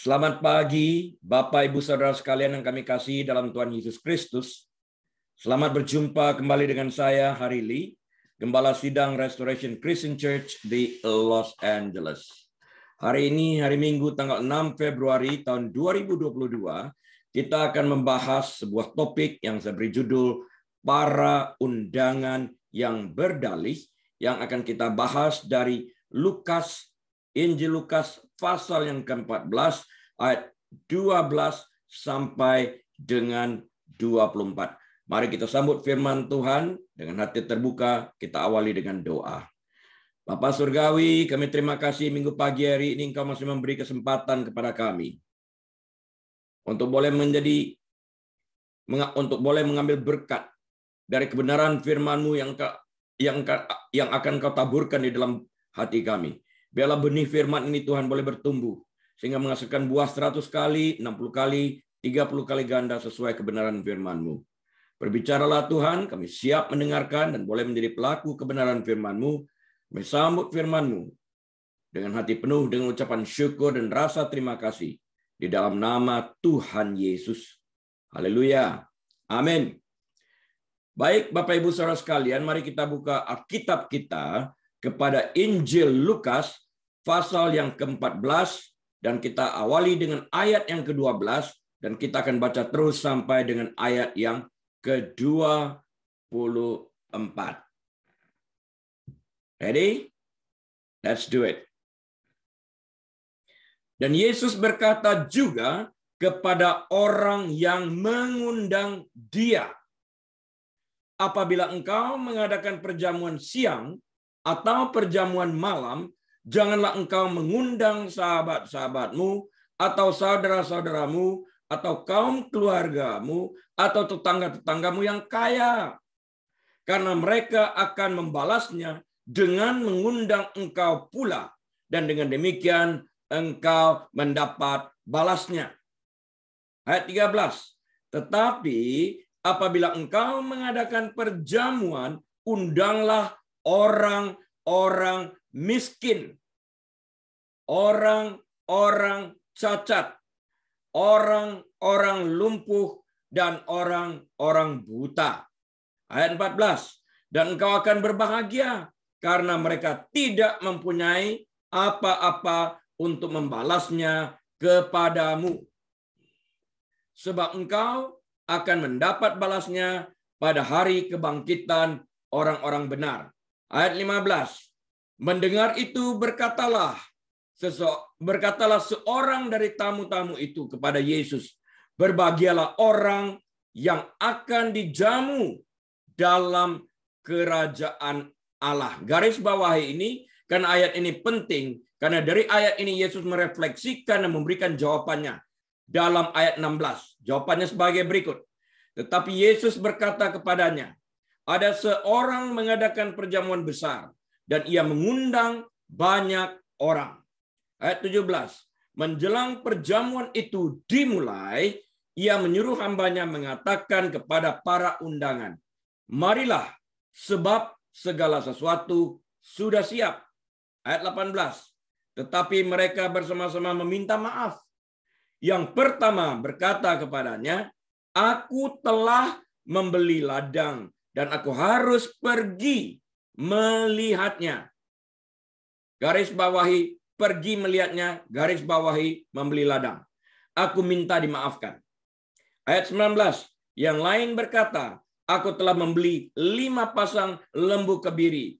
Selamat pagi, Bapak, Ibu, Saudara sekalian yang kami kasih dalam Tuhan Yesus Kristus. Selamat berjumpa kembali dengan saya, Hari Lee, Gembala Sidang Restoration Christian Church di Los Angeles. Hari ini, hari Minggu, tanggal 6 Februari tahun 2022, kita akan membahas sebuah topik yang saya beri judul Para Undangan yang Berdalih, yang akan kita bahas dari Injil Lukas pasal yang ke-14 ayat 12 sampai dengan 24. Mari kita sambut firman Tuhan dengan hati terbuka, kita awali dengan doa. Bapa Surgawi, kami terima kasih minggu pagi hari ini Engkau masih memberi kesempatan kepada kami untuk boleh mengambil berkat dari kebenaran firman-Mu yang akan Kau taburkan di dalam hati kami. Biarlah benih firman ini Tuhan boleh bertumbuh sehingga menghasilkan buah 100 kali, 60 kali, 30 kali ganda sesuai kebenaran firman-Mu. Berbicaralah Tuhan, kami siap mendengarkan dan boleh menjadi pelaku kebenaran firman-Mu. Kami sambut firman-Mu dengan hati penuh dengan ucapan syukur dan rasa terima kasih di dalam nama Tuhan Yesus. Haleluya. Amin. Baik Bapak Ibu Saudara sekalian, mari kita buka Alkitab kita kepada Injil Lukas pasal yang ke-14 dan kita awali dengan ayat yang ke-12 dan kita akan baca terus sampai dengan ayat yang ke-24. Ready? Let's do it. Dan Yesus berkata juga kepada orang yang mengundang Dia, apabila engkau mengadakan perjamuan siang atau perjamuan malam, janganlah engkau mengundang sahabat-sahabatmu, atau saudara-saudaramu, atau kaum keluargamu, atau tetangga-tetanggamu yang kaya. Karena mereka akan membalasnya dengan mengundang engkau pula. Dan dengan demikian engkau mendapat balasnya. Ayat 13. Tetapi apabila engkau mengadakan perjamuan, undanglah orang-orang miskin, orang-orang cacat, orang-orang lumpuh, dan orang-orang buta. Ayat 14. Dan engkau akan berbahagia karena mereka tidak mempunyai apa-apa untuk membalasnya kepadamu. Sebab engkau akan mendapat balasnya pada hari kebangkitan orang-orang benar. Ayat 15. Mendengar itu berkatalah seorang dari tamu-tamu itu kepada Yesus, berbahagialah orang yang akan dijamu dalam kerajaan Allah. Garis bawahi ini, karena ayat ini penting, karena dari ayat ini Yesus merefleksikan dan memberikan jawabannya dalam ayat 16. Jawabannya sebagai berikut. Tetapi Yesus berkata kepadanya, ada seorang mengadakan perjamuan besar, dan ia mengundang banyak orang. Ayat 17. Menjelang perjamuan itu dimulai, ia menyuruh hambanya mengatakan kepada para undangan, marilah, sebab segala sesuatu sudah siap. Ayat 18. Tetapi mereka bersama-sama meminta maaf. Yang pertama berkata kepadanya, aku telah membeli ladang dan aku harus pergi melihatnya. Garis bawahi pergi melihatnya, garis bawahi membeli ladang. Aku minta dimaafkan. Ayat 19. Yang lain berkata, aku telah membeli 5 pasang lembu kebiri.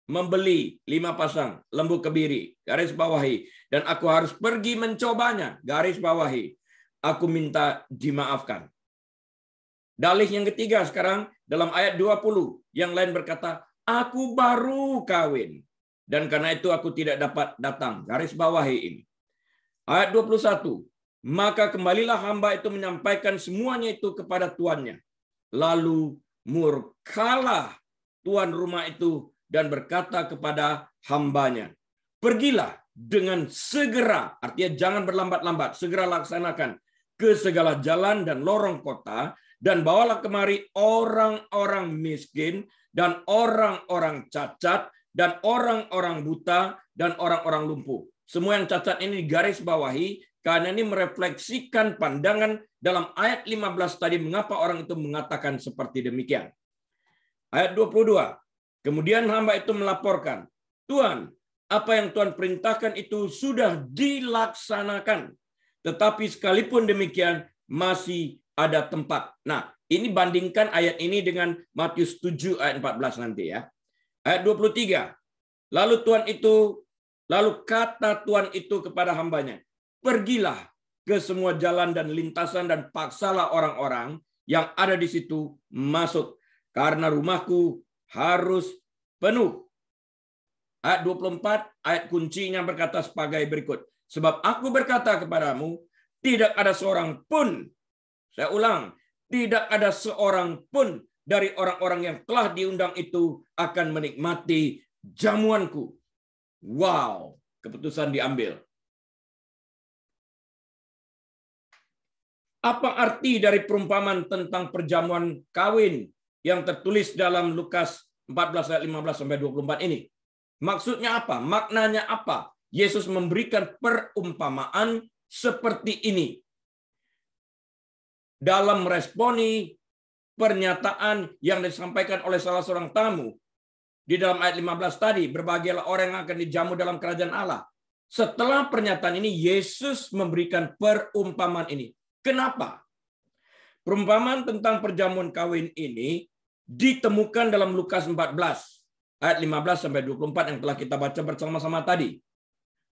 Membeli 5 pasang lembu kebiri. Garis bawahi. Dan aku harus pergi mencobanya. Garis bawahi. Aku minta dimaafkan. Dalih yang ketiga sekarang dalam ayat 20. Yang lain berkata, aku baru kawin, dan karena itu aku tidak dapat datang. Garis bawahi ini. Ayat 21. Maka kembalilah hamba itu menyampaikan semuanya itu kepada tuannya. Lalu murkalah tuan rumah itu dan berkata kepada hambanya, pergilah dengan segera, artinya jangan berlambat-lambat, segera laksanakan ke segala jalan dan lorong kota, dan bawalah kemari orang-orang miskin, dan orang-orang cacat, dan orang-orang buta, dan orang-orang lumpuh. Semua yang cacat ini digaris bawahi karena ini merefleksikan pandangan dalam ayat 15 tadi mengapa orang itu mengatakan seperti demikian. Ayat 22. Kemudian hamba itu melaporkan, Tuhan, apa yang Tuhan perintahkan itu sudah dilaksanakan. Tetapi sekalipun demikian masih ada tempat. Nah, ini bandingkan ayat ini dengan Matius 7 ayat 14 nanti ya. Ayat 23. Lalu kata Tuhan itu kepada hambanya, pergilah ke semua jalan dan lintasan dan paksalah orang-orang yang ada di situ masuk, karena rumahku harus penuh. Ayat 24, ayat kuncinya berkata sebagai berikut. Sebab aku berkata kepadamu, tidak ada seorang pun, saya ulang, tidak ada seorang pun dari orang-orang yang telah diundang itu akan menikmati jamuanku. Wow, keputusan diambil. Apa arti dari perumpamaan tentang perjamuan kawin yang tertulis dalam Lukas 14 ayat 15 sampai 24 ini? Maksudnya apa? Maknanya apa? Yesus memberikan perumpamaan seperti ini dalam meresponi pernyataan yang disampaikan oleh salah seorang tamu di dalam ayat 15 tadi, berbahagialah orang yang akan dijamu dalam kerajaan Allah. Setelah pernyataan ini, Yesus memberikan perumpamaan ini. Kenapa? Perumpamaan tentang perjamuan kawin ini ditemukan dalam Lukas 14 ayat 15 sampai 24 yang telah kita baca bersama-sama tadi.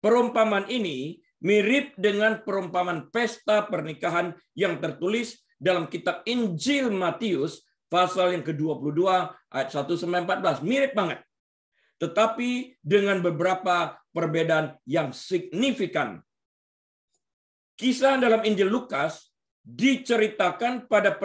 Perumpamaan ini mirip dengan perumpamaan pesta pernikahan yang tertulis dalam kitab Injil Matius pasal yang ke-22 ayat 1 sampai 14. Mirip banget. Tetapi dengan beberapa perbedaan yang signifikan. Kisah dalam Injil Lukas diceritakan pada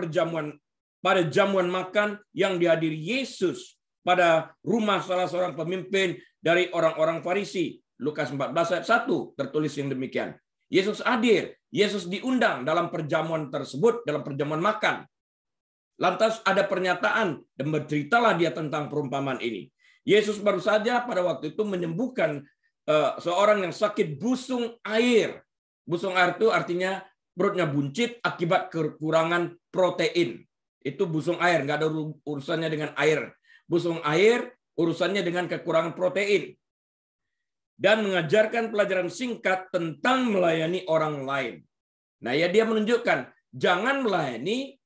jamuan makan yang dihadiri Yesus pada rumah salah seorang pemimpin dari orang-orang Farisi. Lukas 14 ayat 1 tertulis yang demikian. Yesus hadir, Yesus diundang dalam perjamuan tersebut, dalam perjamuan makan. Lantas ada pernyataan dan berceritalah dia tentang perumpamaan ini. Yesus baru saja pada waktu itu menyembuhkan seorang yang sakit busung air. Busung air itu artinya perutnya buncit akibat kekurangan protein. Itu busung air, nggak ada urusannya dengan air. Busung air urusannya dengan kekurangan protein. Dan mengajarkan pelajaran singkat tentang melayani orang lain. Nah, ya dia menunjukkan, jangan melayani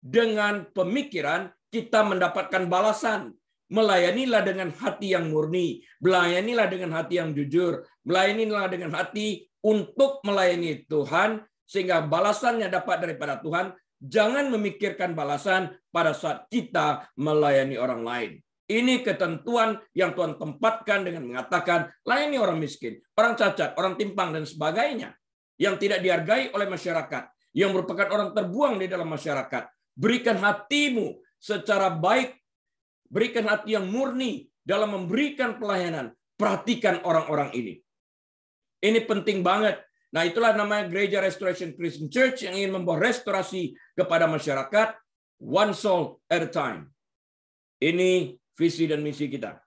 dengan pemikiran kita mendapatkan balasan. Melayanilah dengan hati yang murni. Melayanilah dengan hati yang jujur. Melayanilah dengan hati untuk melayani Tuhan, sehingga balasannya dapat daripada Tuhan. Jangan memikirkan balasan pada saat kita melayani orang lain. Ini ketentuan yang Tuhan tempatkan dengan mengatakan, layani orang miskin, orang cacat, orang timpang, dan sebagainya. Yang tidak dihargai oleh masyarakat. Yang merupakan orang terbuang di dalam masyarakat. Berikan hatimu secara baik. Berikan hati yang murni dalam memberikan pelayanan. Perhatikan orang-orang ini. Ini penting banget. Nah, itulah namanya Gereja Restoration Christian Church yang ingin membawa restorasi kepada masyarakat. One soul at a time. Ini visi dan misi kita.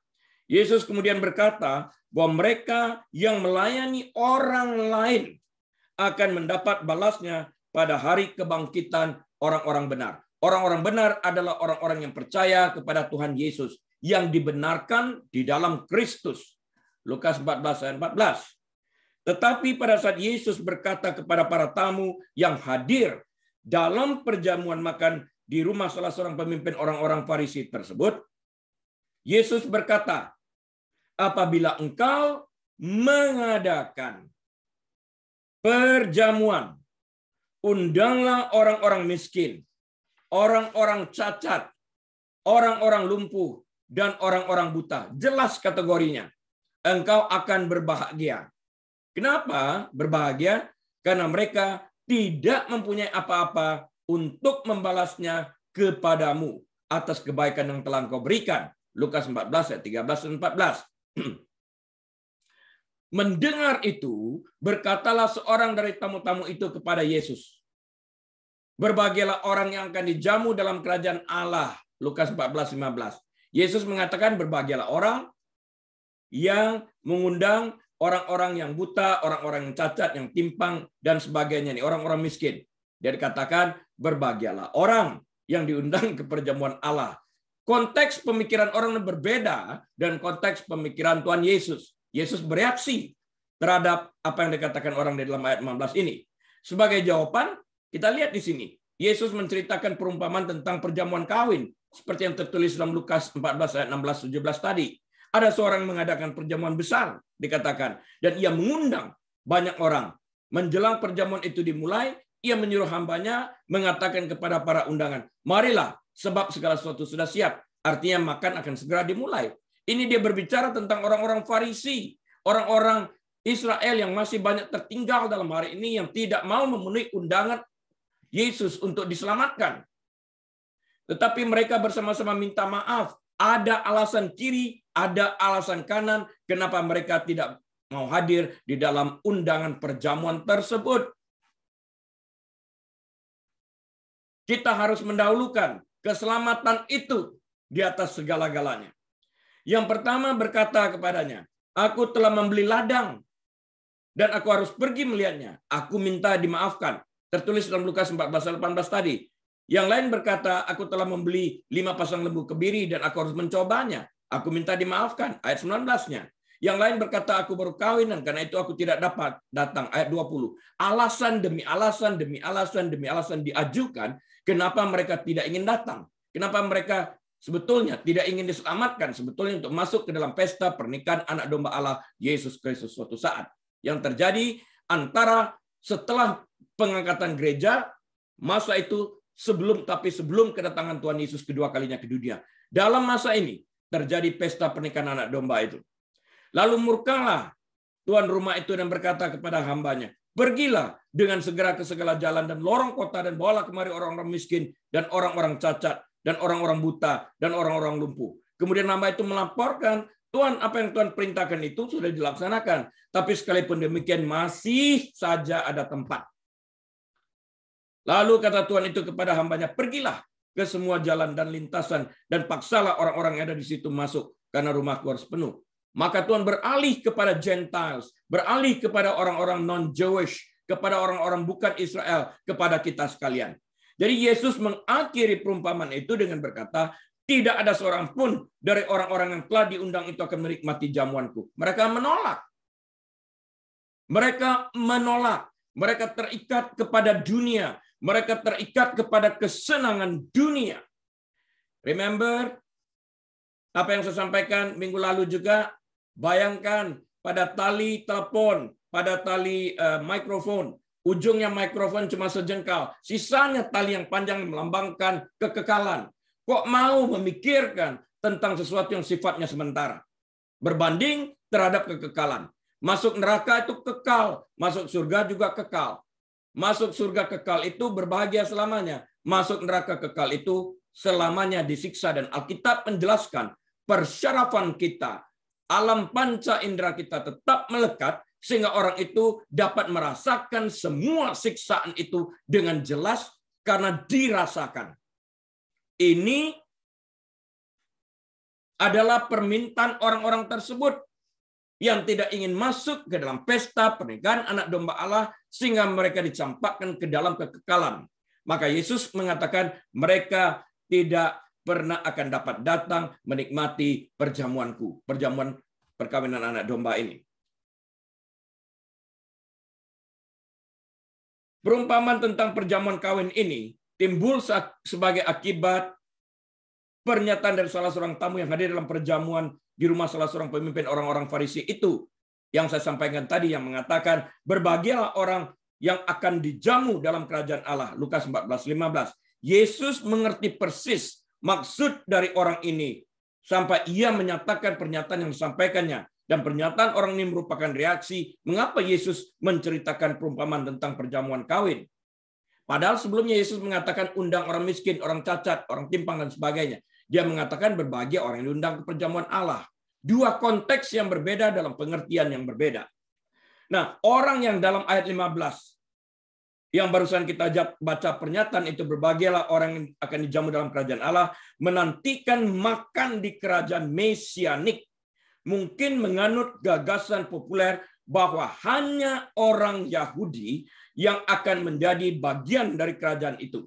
Yesus kemudian berkata bahwa mereka yang melayani orang lain akan mendapat balasnya pada hari kebangkitan orang-orang benar. Orang-orang benar adalah orang-orang yang percaya kepada Tuhan Yesus, yang dibenarkan di dalam Kristus. Lukas 14 ayat 14. Tetapi pada saat Yesus berkata kepada para tamu yang hadir dalam perjamuan makan di rumah salah seorang pemimpin orang-orang Farisi tersebut, Yesus berkata, apabila engkau mengadakan perjamuan, undanglah orang-orang miskin, orang-orang cacat, orang-orang lumpuh, dan orang-orang buta. Jelas kategorinya. Engkau akan berbahagia. Kenapa berbahagia? Karena mereka tidak mempunyai apa-apa untuk membalasnya kepadamu atas kebaikan yang telah engkau berikan. Lukas 14 ayat 13 dan 14. Mendengar itu, berkatalah seorang dari tamu-tamu itu kepada Yesus, berbahagialah orang yang akan dijamu dalam kerajaan Allah. Lukas 14:15. Yesus mengatakan berbahagialah orang yang mengundang orang-orang yang buta, orang-orang yang cacat, yang timpang, dan sebagainya, nih, orang-orang miskin. Dia dikatakan, berbahagialah orang yang diundang ke perjamuan Allah. Konteks pemikiran orang berbeda dan konteks pemikiran Tuhan Yesus. Yesus bereaksi terhadap apa yang dikatakan orang di dalam ayat 15 ini. Sebagai jawaban, kita lihat di sini. Yesus menceritakan perumpamaan tentang perjamuan kawin. Seperti yang tertulis dalam Lukas 14 ayat 16-17 tadi. Ada seorang yang mengadakan perjamuan besar, dikatakan. Dan ia mengundang banyak orang. Menjelang perjamuan itu dimulai, ia menyuruh hambanya mengatakan kepada para undangan, marilah, sebab segala sesuatu sudah siap. Artinya makan akan segera dimulai. Ini dia berbicara tentang orang-orang Farisi, orang-orang Israel yang masih banyak tertinggal dalam hari ini, yang tidak mau memenuhi undangan Yesus untuk diselamatkan. Tetapi mereka bersama-sama minta maaf. Ada alasan kiri, ada alasan kanan, kenapa mereka tidak mau hadir di dalam undangan perjamuan tersebut. Kita harus mendahulukan keselamatan itu di atas segala-galanya. Yang pertama berkata kepadanya, aku telah membeli ladang dan aku harus pergi melihatnya. Aku minta dimaafkan. Tertulis dalam Lukas 14-18 tadi. Yang lain berkata, aku telah membeli 5 pasang lembu kebiri dan aku harus mencobanya. Aku minta dimaafkan. Ayat 19-nya. Yang lain berkata, aku baru kawin dan karena itu aku tidak dapat datang. Ayat 20. Alasan demi alasan demi alasan demi alasan diajukan. Kenapa mereka tidak ingin datang? Kenapa mereka sebetulnya tidak ingin diselamatkan? Sebetulnya untuk masuk ke dalam pesta pernikahan anak domba Allah, Yesus Kristus suatu saat. Yang terjadi antara setelah pengangkatan gereja, masa itu sebelum kedatangan Tuhan Yesus kedua kalinya ke dunia. Dalam masa ini terjadi pesta pernikahan anak domba itu. Lalu murkalah tuan rumah itu dan berkata kepada hambanya, pergilah dengan segera ke segala jalan dan lorong kota dan bawalah kemari orang-orang miskin dan orang-orang cacat dan orang-orang buta dan orang-orang lumpuh. Kemudian hamba itu melaporkan, Tuhan, apa yang Tuhan perintahkan itu sudah dilaksanakan. Tapi sekalipun demikian masih saja ada tempat. Lalu kata Tuhan itu kepada hambanya, pergilah ke semua jalan dan lintasan dan paksalah orang-orang yang ada di situ masuk karena rumahku harus penuh. Maka Tuhan beralih kepada Gentiles, beralih kepada orang-orang non-Jewish, kepada orang-orang bukan Israel, kepada kita sekalian. Jadi Yesus mengakhiri perumpamaan itu dengan berkata, tidak ada seorang pun dari orang-orang yang telah diundang itu akan menikmati jamuanku. Mereka menolak. Mereka menolak. Mereka terikat kepada dunia. Mereka terikat kepada kesenangan dunia. Remember, apa yang saya sampaikan minggu lalu juga, bayangkan pada tali telepon, pada tali mikrofon, ujungnya mikrofon cuma sejengkal, sisanya tali yang panjang melambangkan kekekalan. Kok mau memikirkan tentang sesuatu yang sifatnya sementara? Berbanding terhadap kekekalan. Masuk neraka itu kekal, masuk surga juga kekal. Masuk surga kekal itu berbahagia selamanya. Masuk neraka kekal itu selamanya disiksa. Dan Alkitab menjelaskan persyarafan kita, alam panca indera kita tetap melekat sehingga orang itu dapat merasakan semua siksaan itu dengan jelas karena dirasakan. Ini adalah permintaan orang-orang tersebut yang tidak ingin masuk ke dalam pesta pernikahan anak domba Allah sehingga mereka dicampakkan ke dalam kekekalan. Maka Yesus mengatakan mereka tidak pernah akan dapat datang menikmati perjamuanku, perjamuan perkawinan anak domba ini. Perumpamaan tentang perjamuan kawin ini timbul sebagai akibat pernyataan dari salah seorang tamu yang hadir dalam perjamuan di rumah salah seorang pemimpin orang-orang Farisi itu. Yang saya sampaikan tadi yang mengatakan, berbahagialah orang yang akan dijamu dalam kerajaan Allah. Lukas 14:15. Yesus mengerti persis maksud dari orang ini sampai ia menyatakan pernyataan yang disampaikannya. Dan pernyataan orang ini merupakan reaksi mengapa Yesus menceritakan perumpamaan tentang perjamuan kawin. Padahal sebelumnya Yesus mengatakan undang orang miskin, orang cacat, orang timpang, dan sebagainya. Dia mengatakan berbahagia orang yang diundang ke perjamuan Allah. Dua konteks yang berbeda dalam pengertian yang berbeda. Nah, orang yang dalam ayat 15, yang barusan kita baca pernyataan itu, berbahagialah orang yang akan dijamu dalam kerajaan Allah, menantikan makan di kerajaan mesianik. mungkin menganut gagasan populer bahwa hanya orang Yahudi yang akan menjadi bagian dari kerajaan itu.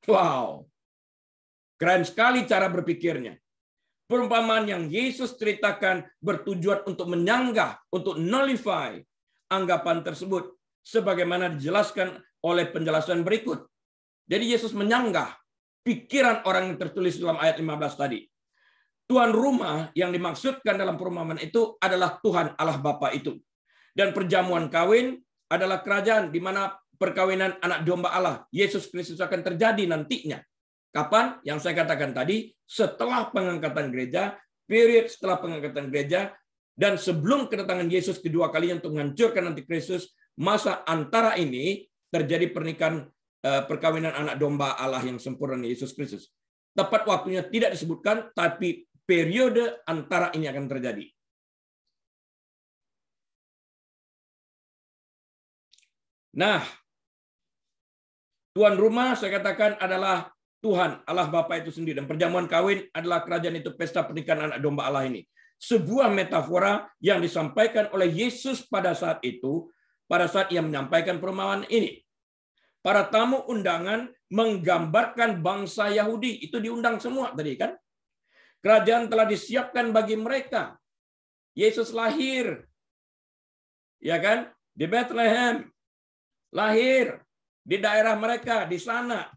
Wow, keren sekali cara berpikirnya. Perumpamaan yang Yesus ceritakan bertujuan untuk menyanggah, untuk nullify anggapan tersebut, sebagaimana dijelaskan oleh penjelasan berikut. Jadi Yesus menyanggah pikiran orang yang tertulis dalam ayat 15 tadi. Tuan rumah yang dimaksudkan dalam perumpamaan itu adalah Tuhan Allah Bapa itu. Dan perjamuan kawin adalah kerajaan di mana perkawinan anak domba Allah, Yesus Kristus, akan terjadi nantinya. Kapan? Yang saya katakan tadi, setelah pengangkatan gereja, period setelah pengangkatan gereja, dan sebelum kedatangan Yesus kedua kalinya untuk menghancurkan antikristus, masa antara ini terjadi pernikahan perkawinan anak domba Allah yang sempurna, Yesus Kristus. Tepat waktunya tidak disebutkan, tapi periode antara ini akan terjadi. Nah, tuan rumah saya katakan adalah Tuhan, Allah Bapa itu sendiri. Dan perjamuan kawin adalah kerajaan itu, pesta pernikahan anak domba Allah ini. Sebuah metafora yang disampaikan oleh Yesus pada saat itu, pada saat ia menyampaikan perumpamaan ini. Para tamu undangan menggambarkan bangsa Yahudi. Itu diundang semua tadi kan. Kerajaan telah disiapkan bagi mereka. Yesus lahir. Ya kan? Di Bethlehem. Lahir di daerah mereka, di sana.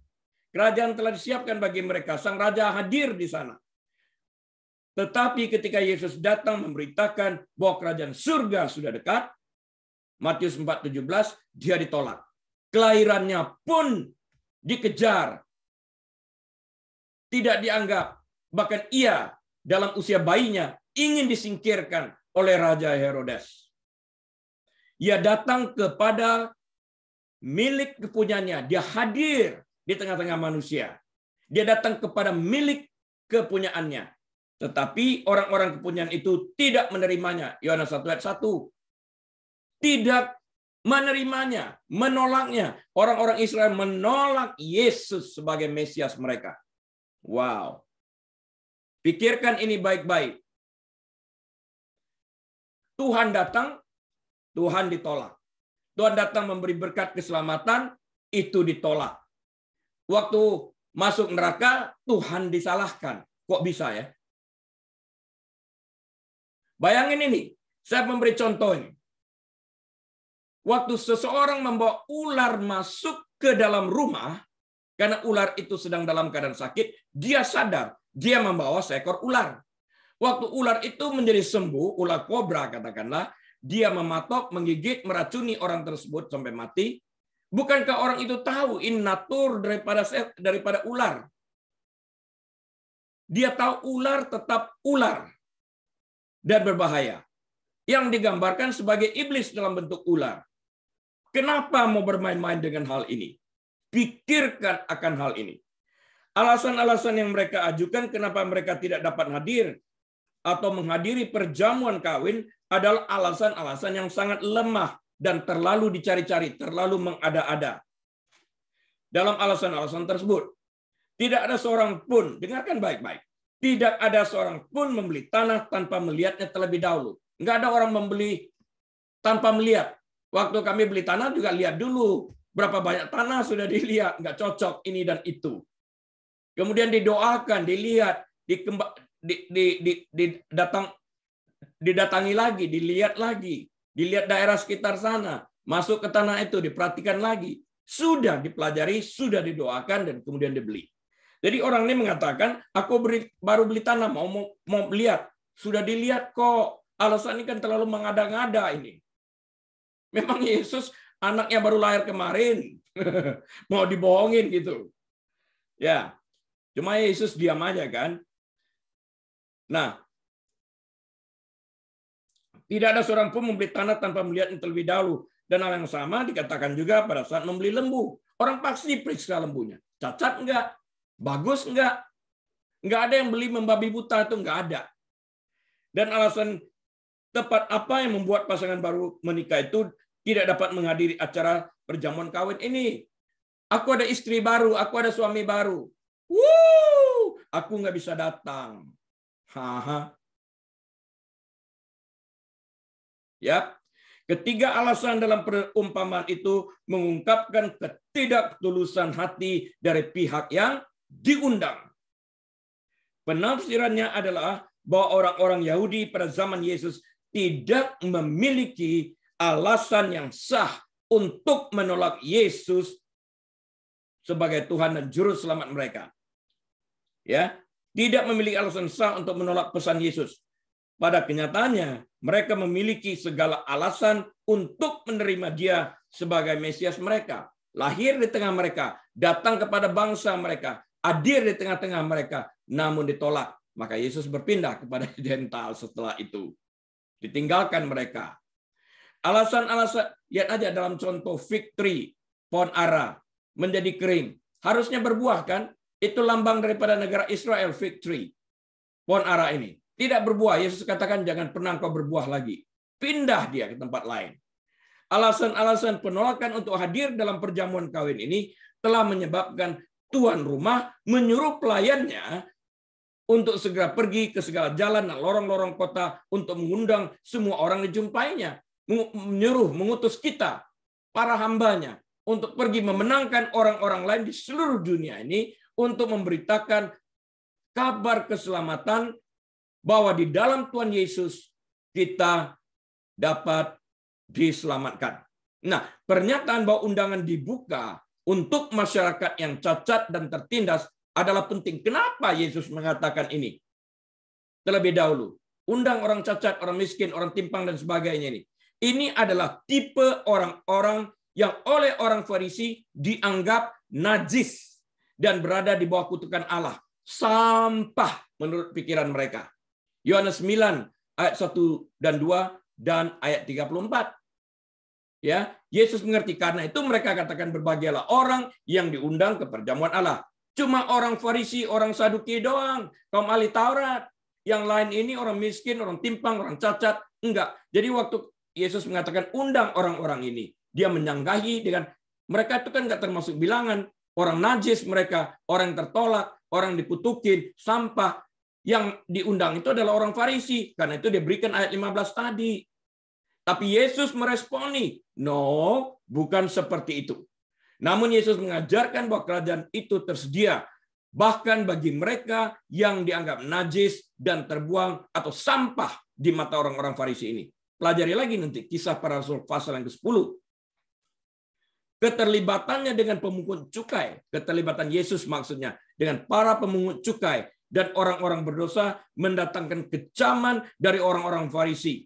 Kerajaan telah disiapkan bagi mereka. Sang Raja hadir di sana. Tetapi ketika Yesus datang memberitakan bahwa kerajaan surga sudah dekat, Matius 4:17, dia ditolak. Kelahirannya pun dikejar. Tidak dianggap. Bahkan ia dalam usia bayinya ingin disingkirkan oleh Raja Herodes. Ia datang kepada milik kepunyaannya. Dia hadir di tengah-tengah manusia. Dia datang kepada milik kepunyaannya. Tetapi orang-orang kepunyaan itu tidak menerimanya. Yohanes 1 ayat 1. Tidak menerimanya, menolaknya. Orang-orang Israel menolak Yesus sebagai Mesias mereka. Wow. Pikirkan ini baik-baik. Tuhan datang, Tuhan ditolak. Tuhan datang memberi berkat keselamatan, itu ditolak. Waktu masuk neraka, Tuhan disalahkan. Kok bisa ya? Bayangin ini, saya memberi contoh ini. Waktu seseorang membawa ular masuk ke dalam rumah, karena ular itu sedang dalam keadaan sakit, dia sadar, dia membawa seekor ular. Waktu ular itu menjadi sembuh, ular kobra katakanlah, dia mematok, menggigit, meracuni orang tersebut sampai mati. Bukankah orang itu tahu in natur daripada ular? Dia tahu ular tetap ular dan berbahaya. Yang digambarkan sebagai iblis dalam bentuk ular. Kenapa mau bermain-main dengan hal ini? Pikirkan akan hal ini. Alasan-alasan yang mereka ajukan kenapa mereka tidak dapat hadir atau menghadiri perjamuan kawin adalah alasan-alasan yang sangat lemah dan terlalu dicari-cari, terlalu mengada-ada. Dalam alasan-alasan tersebut, tidak ada seorang pun, dengarkan baik-baik, tidak ada seorang pun membeli tanah tanpa melihatnya terlebih dahulu. Nggak ada orang membeli tanpa melihat. Waktu kami beli tanah juga lihat dulu. Berapa banyak tanah sudah dilihat. Nggak cocok ini dan itu. Kemudian didoakan, dilihat, didatangi lagi, dilihat lagi. Dilihat daerah sekitar sana. Masuk ke tanah itu, diperhatikan lagi. Sudah dipelajari, sudah didoakan, dan kemudian dibeli. Jadi orang ini mengatakan, aku baru beli tanah, mau lihat. Sudah dilihat kok. Alasan ini kan terlalu mengada-ngada ini. Memang Yesus anaknya baru lahir kemarin. Mau dibohongin gitu. Ya. Cuma Yesus diam aja kan. Nah. Tidak ada seorang pun membeli tanah tanpa melihatnya terlebih dahulu. Dan hal yang sama dikatakan juga pada saat membeli lembu. Orang pasti periksa lembunya. Cacat enggak? Bagus enggak? Enggak ada yang beli membabi buta, itu enggak ada. Dan alasan tepat apa yang membuat pasangan baru menikah itu tidak dapat menghadiri acara perjamuan kawin ini? Aku ada istri baru, aku ada suami baru. Aku nggak bisa datang. Haha. Ya. Ketiga alasan dalam perumpamaan itu mengungkapkan ketidaktulusan hati dari pihak yang diundang. Penafsirannya adalah bahwa orang-orang Yahudi pada zaman Yesus tidak memiliki alasan yang sah untuk menolak Yesus sebagai Tuhan dan Juru Selamat mereka. Ya, tidak memiliki alasan sah untuk menolak pesan Yesus. Pada kenyataannya, mereka memiliki segala alasan untuk menerima Dia sebagai Mesias mereka. Lahir di tengah mereka, datang kepada bangsa mereka, hadir di tengah-tengah mereka, namun ditolak. Maka Yesus berpindah kepada Gentile setelah itu. Ditinggalkan mereka. Alasan-alasan, lihat aja dalam contoh fig tree, pohon ara, menjadi kering. Harusnya berbuah kan? Itu lambang daripada negara Israel, fig tree. Pohon ara ini. Tidak berbuah. Yesus katakan jangan pernah kau berbuah lagi. Pindah dia ke tempat lain. Alasan-alasan penolakan untuk hadir dalam perjamuan kawin ini telah menyebabkan tuan rumah menyuruh pelayannya untuk segera pergi ke segala jalan dan lorong-lorong kota untuk mengundang semua orang dijumpainya. Menyuruh, mengutus kita, para hambanya, untuk pergi memenangkan orang-orang lain di seluruh dunia ini untuk memberitakan kabar keselamatan bahwa di dalam Tuhan Yesus kita dapat diselamatkan. Nah, pernyataan bahwa undangan dibuka untuk masyarakat yang cacat dan tertindas adalah penting. Kenapa Yesus mengatakan ini? Terlebih dahulu, undang orang cacat, orang miskin, orang timpang, dan sebagainya ini. Ini adalah tipe orang-orang yang oleh orang Farisi dianggap najis dan berada di bawah kutukan Allah. Sampah menurut pikiran mereka. Yohanes 9 ayat 1 dan 2 dan ayat 34. Ya, Yesus mengerti karena itu mereka katakan berbahagialah orang yang diundang ke perjamuan Allah. Cuma orang Farisi, orang Saduki doang, kaum ahli Taurat. Yang lain ini orang miskin, orang timpang, orang cacat, enggak. Jadi waktu Yesus mengatakan undang orang-orang ini, dia menyanggahi dengan mereka itu kan enggak termasuk bilangan, orang najis mereka, orang yang tertolak, orang diputukin, sampah. Yang diundang itu adalah orang Farisi. Karena itu dia berikan ayat 15 tadi. Tapi Yesus meresponi, no, bukan seperti itu. Namun Yesus mengajarkan bahwa kerajaan itu tersedia bahkan bagi mereka yang dianggap najis dan terbuang atau sampah di mata orang-orang Farisi ini. Pelajari lagi nanti Kisah Para Rasul pasal yang ke-10. Keterlibatannya dengan pemungut cukai, keterlibatan Yesus maksudnya dengan para pemungut cukai dan orang-orang berdosa mendatangkan kecaman dari orang-orang Farisi.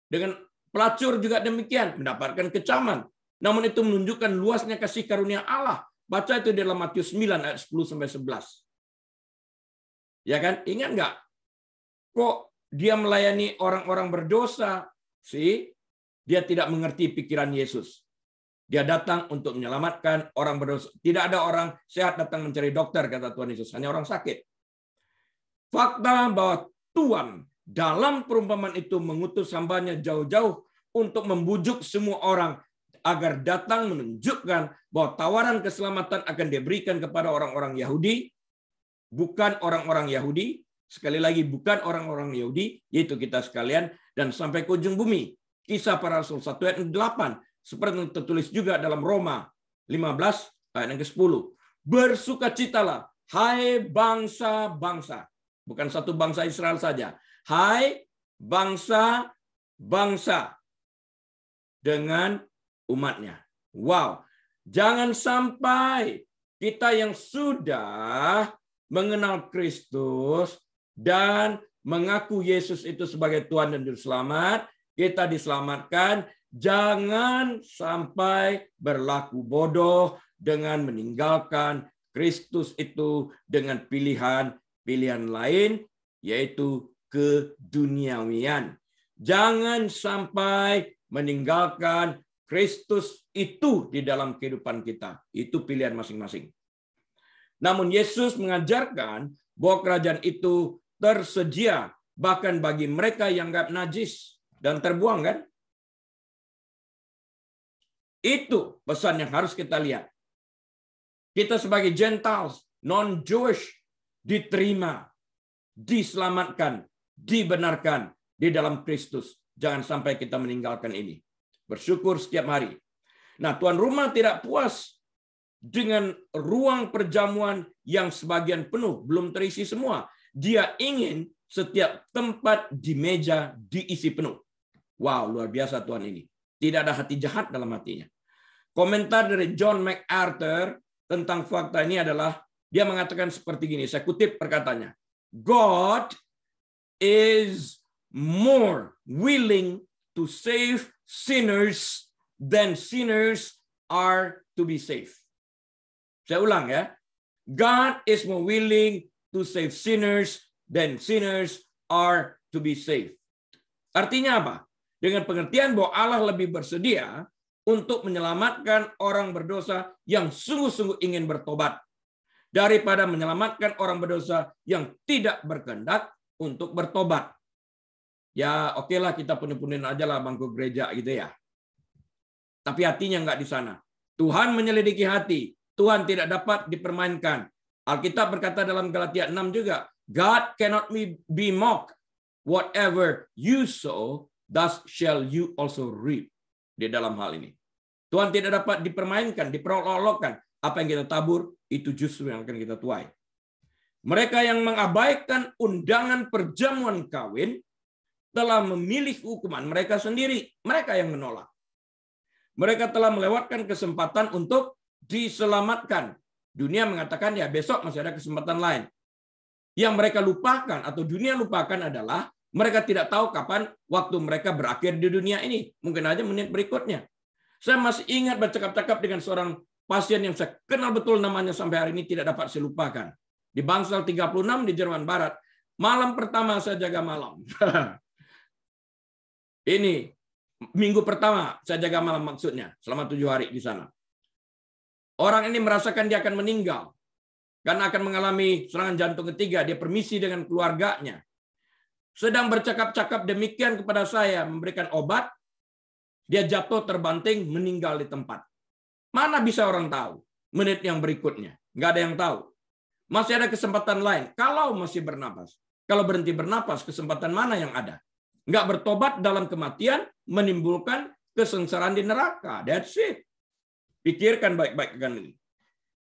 Dengan pelacur juga demikian, mendapatkan kecaman. Namun itu menunjukkan luasnya kasih karunia Allah. Baca itu dalam Matius 9 ayat 10-11. Ya kan? Ingat nggak? Kok dia melayani orang-orang berdosa? Sih, dia tidak mengerti pikiran Yesus. Dia datang untuk menyelamatkan orang berdosa. Tidak ada orang sehat datang mencari dokter, kata Tuhan Yesus. Hanya orang sakit. Fakta bahwa Tuhan dalam perumpamaan itu mengutus hambanya jauh-jauh untuk membujuk semua orang agar datang menunjukkan bahwa tawaran keselamatan akan diberikan kepada orang-orang Yahudi, bukan orang-orang Yahudi, sekali lagi bukan orang-orang Yahudi, yaitu kita sekalian, dan sampai ke ujung bumi. Kisah Para Rasul 1 ayat 8, seperti yang tertulis juga dalam Roma 15 ayat yang ke-10. Bersukacitalah, hai bangsa-bangsa. Bukan satu bangsa Israel saja. Hai bangsa-bangsa dengan umatnya. Wow. Jangan sampai kita yang sudah mengenal Kristus dan mengaku Yesus itu sebagai Tuhan dan Juru Selamat, kita diselamatkan. Jangan sampai berlaku bodoh dengan meninggalkan Kristus itu dengan pilihan lain, yaitu keduniawian. Jangan sampai meninggalkan Kristus itu di dalam kehidupan kita. Itu pilihan masing-masing. Namun Yesus mengajarkan bahwa kerajaan itu tersedia bahkan bagi mereka yang enggak najis dan terbuang, kan? Itu pesan yang harus kita lihat. Kita sebagai Gentiles, non-Jewish, diterima, diselamatkan, dibenarkan di dalam Kristus. jangan sampai kita meninggalkan ini. Bersyukur setiap hari. Nah, tuan rumah tidak puas dengan ruang perjamuan yang sebagian penuh, belum terisi semua. Dia ingin setiap tempat di meja diisi penuh. Wow, luar biasa Tuhan ini. Tidak ada hati jahat dalam hatinya. Komentar dari John MacArthur tentang fakta ini adalah, dia mengatakan seperti gini, saya kutip perkataannya. God is more willing to save sinners than sinners are to be saved. Saya ulang ya. God is more willing to save sinners than sinners are to be saved. Artinya apa? Dengan pengertian bahwa Allah lebih bersedia untuk menyelamatkan orang berdosa yang sungguh-sungguh ingin bertobat daripada menyelamatkan orang berdosa yang tidak berkehendak untuk bertobat. Ya, oke lah kita penuh-penuhin aja lah bangku gereja gitu ya. Tapi hatinya nggak di sana. Tuhan menyelidiki hati. Tuhan tidak dapat dipermainkan. Alkitab berkata dalam Galatia 6 juga, God cannot be mocked. Whatever you sow, thus shall you also reap. Di dalam hal ini, Tuhan tidak dapat dipermainkan, diperolok-olokkan. Apa yang kita tabur, itu justru yang akan kita tuai. Mereka yang mengabaikan undangan perjamuan kawin telah memilih hukuman mereka sendiri. Mereka yang menolak. Mereka telah melewatkan kesempatan untuk diselamatkan. Dunia mengatakan ya besok masih ada kesempatan lain. Yang mereka lupakan atau dunia lupakan adalah mereka tidak tahu kapan waktu mereka berakhir di dunia ini. Mungkin aja menit berikutnya. Saya masih ingat bercakap-cakap dengan seorang pasien yang saya kenal betul namanya sampai hari ini tidak dapat saya lupakan. Di Bangsal 36 di Jerman Barat. Malam pertama saya jaga malam. Ini minggu pertama saya jaga malam maksudnya. Selama 7 hari di sana. Orang ini merasakan dia akan meninggal. Karena akan mengalami serangan jantung ketiga. Dia permisi dengan keluarganya. Sedang bercakap-cakap demikian kepada saya, memberikan obat, dia jatuh terbanting, meninggal di tempat. Mana bisa orang tahu? Menit yang berikutnya. Nggak ada yang tahu. Masih ada kesempatan lain. Kalau masih bernapas. Kalau berhenti bernapas, kesempatan mana yang ada? Nggak bertobat dalam kematian, menimbulkan kesengsaraan di neraka. That's it. Pikirkan baik-baik kan ini.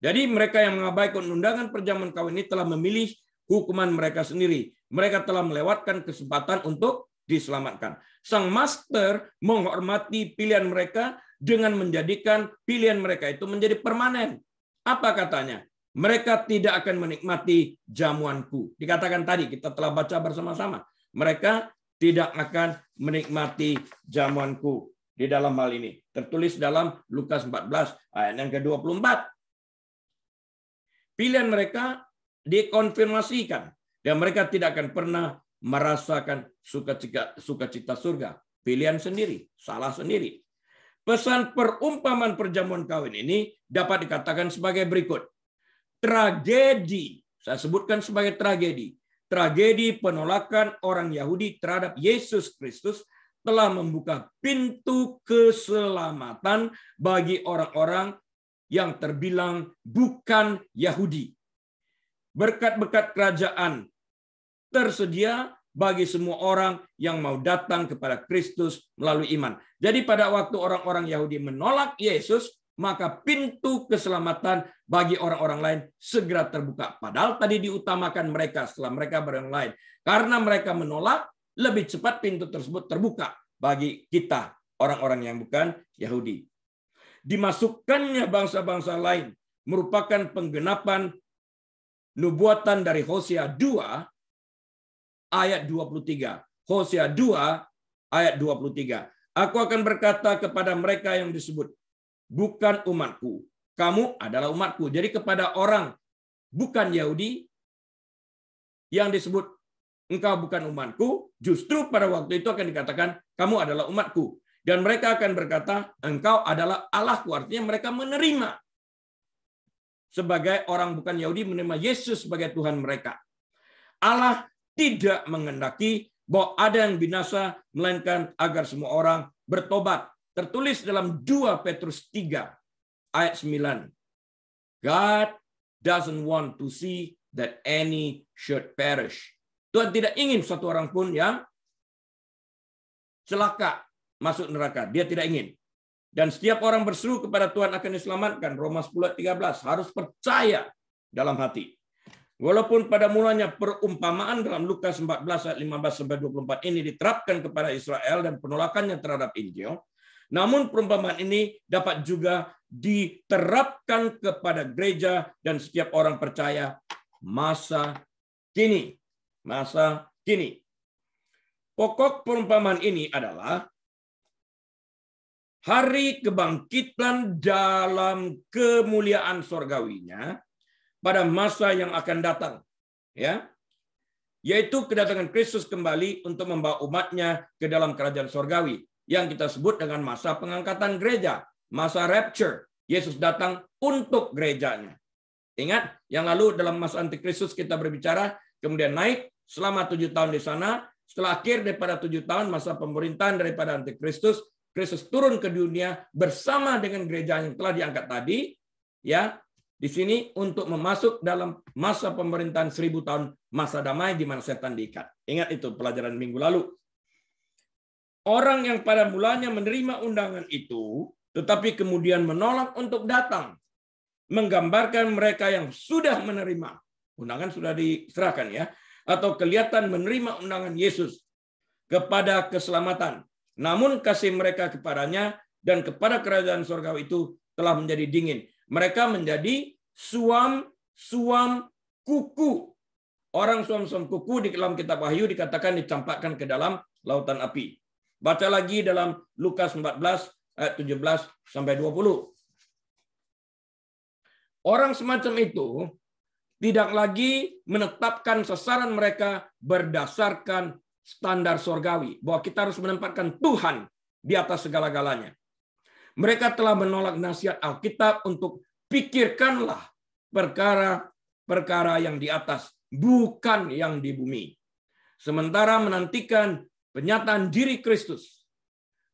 Jadi mereka yang mengabaikan undangan perjamuan kawin ini telah memilih hukuman mereka sendiri. Mereka telah melewatkan kesempatan untuk diselamatkan. Sang master menghormati pilihan mereka dengan menjadikan pilihan mereka itu menjadi permanen. Apa katanya? Mereka tidak akan menikmati jamuanku. Dikatakan tadi, kita telah baca bersama-sama. Mereka tidak akan menikmati jamuanku. Di dalam hal ini. Tertulis dalam Lukas 14 ayat yang ke-24. Pilihan mereka dikonfirmasikan. Dan mereka tidak akan pernah merasakan sukacita surga. Pilihan sendiri, salah sendiri. Pesan perumpamaan perjamuan kawin ini dapat dikatakan sebagai berikut. Tragedi, saya sebutkan sebagai tragedi. Tragedi penolakan orang Yahudi terhadap Yesus Kristus telah membuka pintu keselamatan bagi orang-orang yang terbilang bukan Yahudi. Berkat-berkat kerajaan tersedia bagi semua orang yang mau datang kepada Kristus melalui iman. Jadi pada waktu orang-orang Yahudi menolak Yesus, maka pintu keselamatan bagi orang-orang lain segera terbuka. Padahal tadi diutamakan mereka setelah mereka yang lain. Karena mereka menolak, lebih cepat pintu tersebut terbuka bagi kita, orang-orang yang bukan Yahudi. Dimasukkannya bangsa-bangsa lain merupakan penggenapan nubuatan dari Hosea 2 ayat 23. Hosea 2 ayat 23. Aku akan berkata kepada mereka yang disebut bukan umatku, kamu adalah umatku. Jadi kepada orang bukan Yahudi yang disebut engkau bukan umatku, justru pada waktu itu akan dikatakan kamu adalah umatku. Dan mereka akan berkata engkau adalah Allahku. Artinya mereka menerima. Sebagai orang bukan Yahudi menerima Yesus sebagai Tuhan mereka. Allah tidak menghendaki bahwa ada yang binasa, melainkan agar semua orang bertobat. Tertulis dalam 2 Petrus 3 ayat 9. God doesn't want to see that any should perish. Tuhan tidak ingin satu orang pun yang celaka masuk neraka. Dia tidak ingin. Dan setiap orang berseru kepada Tuhan akan diselamatkan. Roma 10:13 harus percaya dalam hati. Walaupun pada mulanya perumpamaan dalam Lukas 14 ayat 15-24 ini diterapkan kepada Israel dan penolakannya terhadap Injil, namun perumpamaan ini dapat juga diterapkan kepada gereja dan setiap orang percaya masa kini. Masa kini. Pokok perumpamaan ini adalah hari kebangkitan dalam kemuliaan sorgawinya pada masa yang akan datang, ya, yaitu kedatangan Kristus kembali untuk membawa umatnya ke dalam kerajaan sorgawi yang kita sebut dengan masa pengangkatan gereja, masa rapture. Yesus datang untuk gerejanya. Ingat, yang lalu dalam masa antikristus kita berbicara, kemudian naik selama 7 tahun di sana. Setelah akhir daripada 7 tahun masa pemerintahan daripada antikristus, Kristus turun ke dunia bersama dengan gereja yang telah diangkat tadi, ya, di sini untuk memasuk dalam masa pemerintahan 1000 tahun masa damai di mana setan diikat. Ingat itu pelajaran minggu lalu. Orang yang pada mulanya menerima undangan itu, tetapi kemudian menolak untuk datang, menggambarkan mereka yang sudah menerima. Undangan sudah diserahkan, ya, atau kelihatan menerima undangan Yesus kepada keselamatan. Namun kasih mereka kepadanya dan kepada kerajaan surga itu telah menjadi dingin. Mereka menjadi suam kuku. Orang suam kuku di dalam kitab Wahyu dikatakan dicampakkan ke dalam lautan api. Baca lagi dalam Lukas 14 ayat 17-20. Orang semacam itu tidak lagi menetapkan sasaran mereka berdasarkan standar sorgawi, bahwa kita harus menempatkan Tuhan di atas segala-galanya. Mereka telah menolak nasihat Alkitab untuk pikirkanlah perkara-perkara yang di atas, bukan yang di bumi. Sementara menantikan penyataan diri Kristus,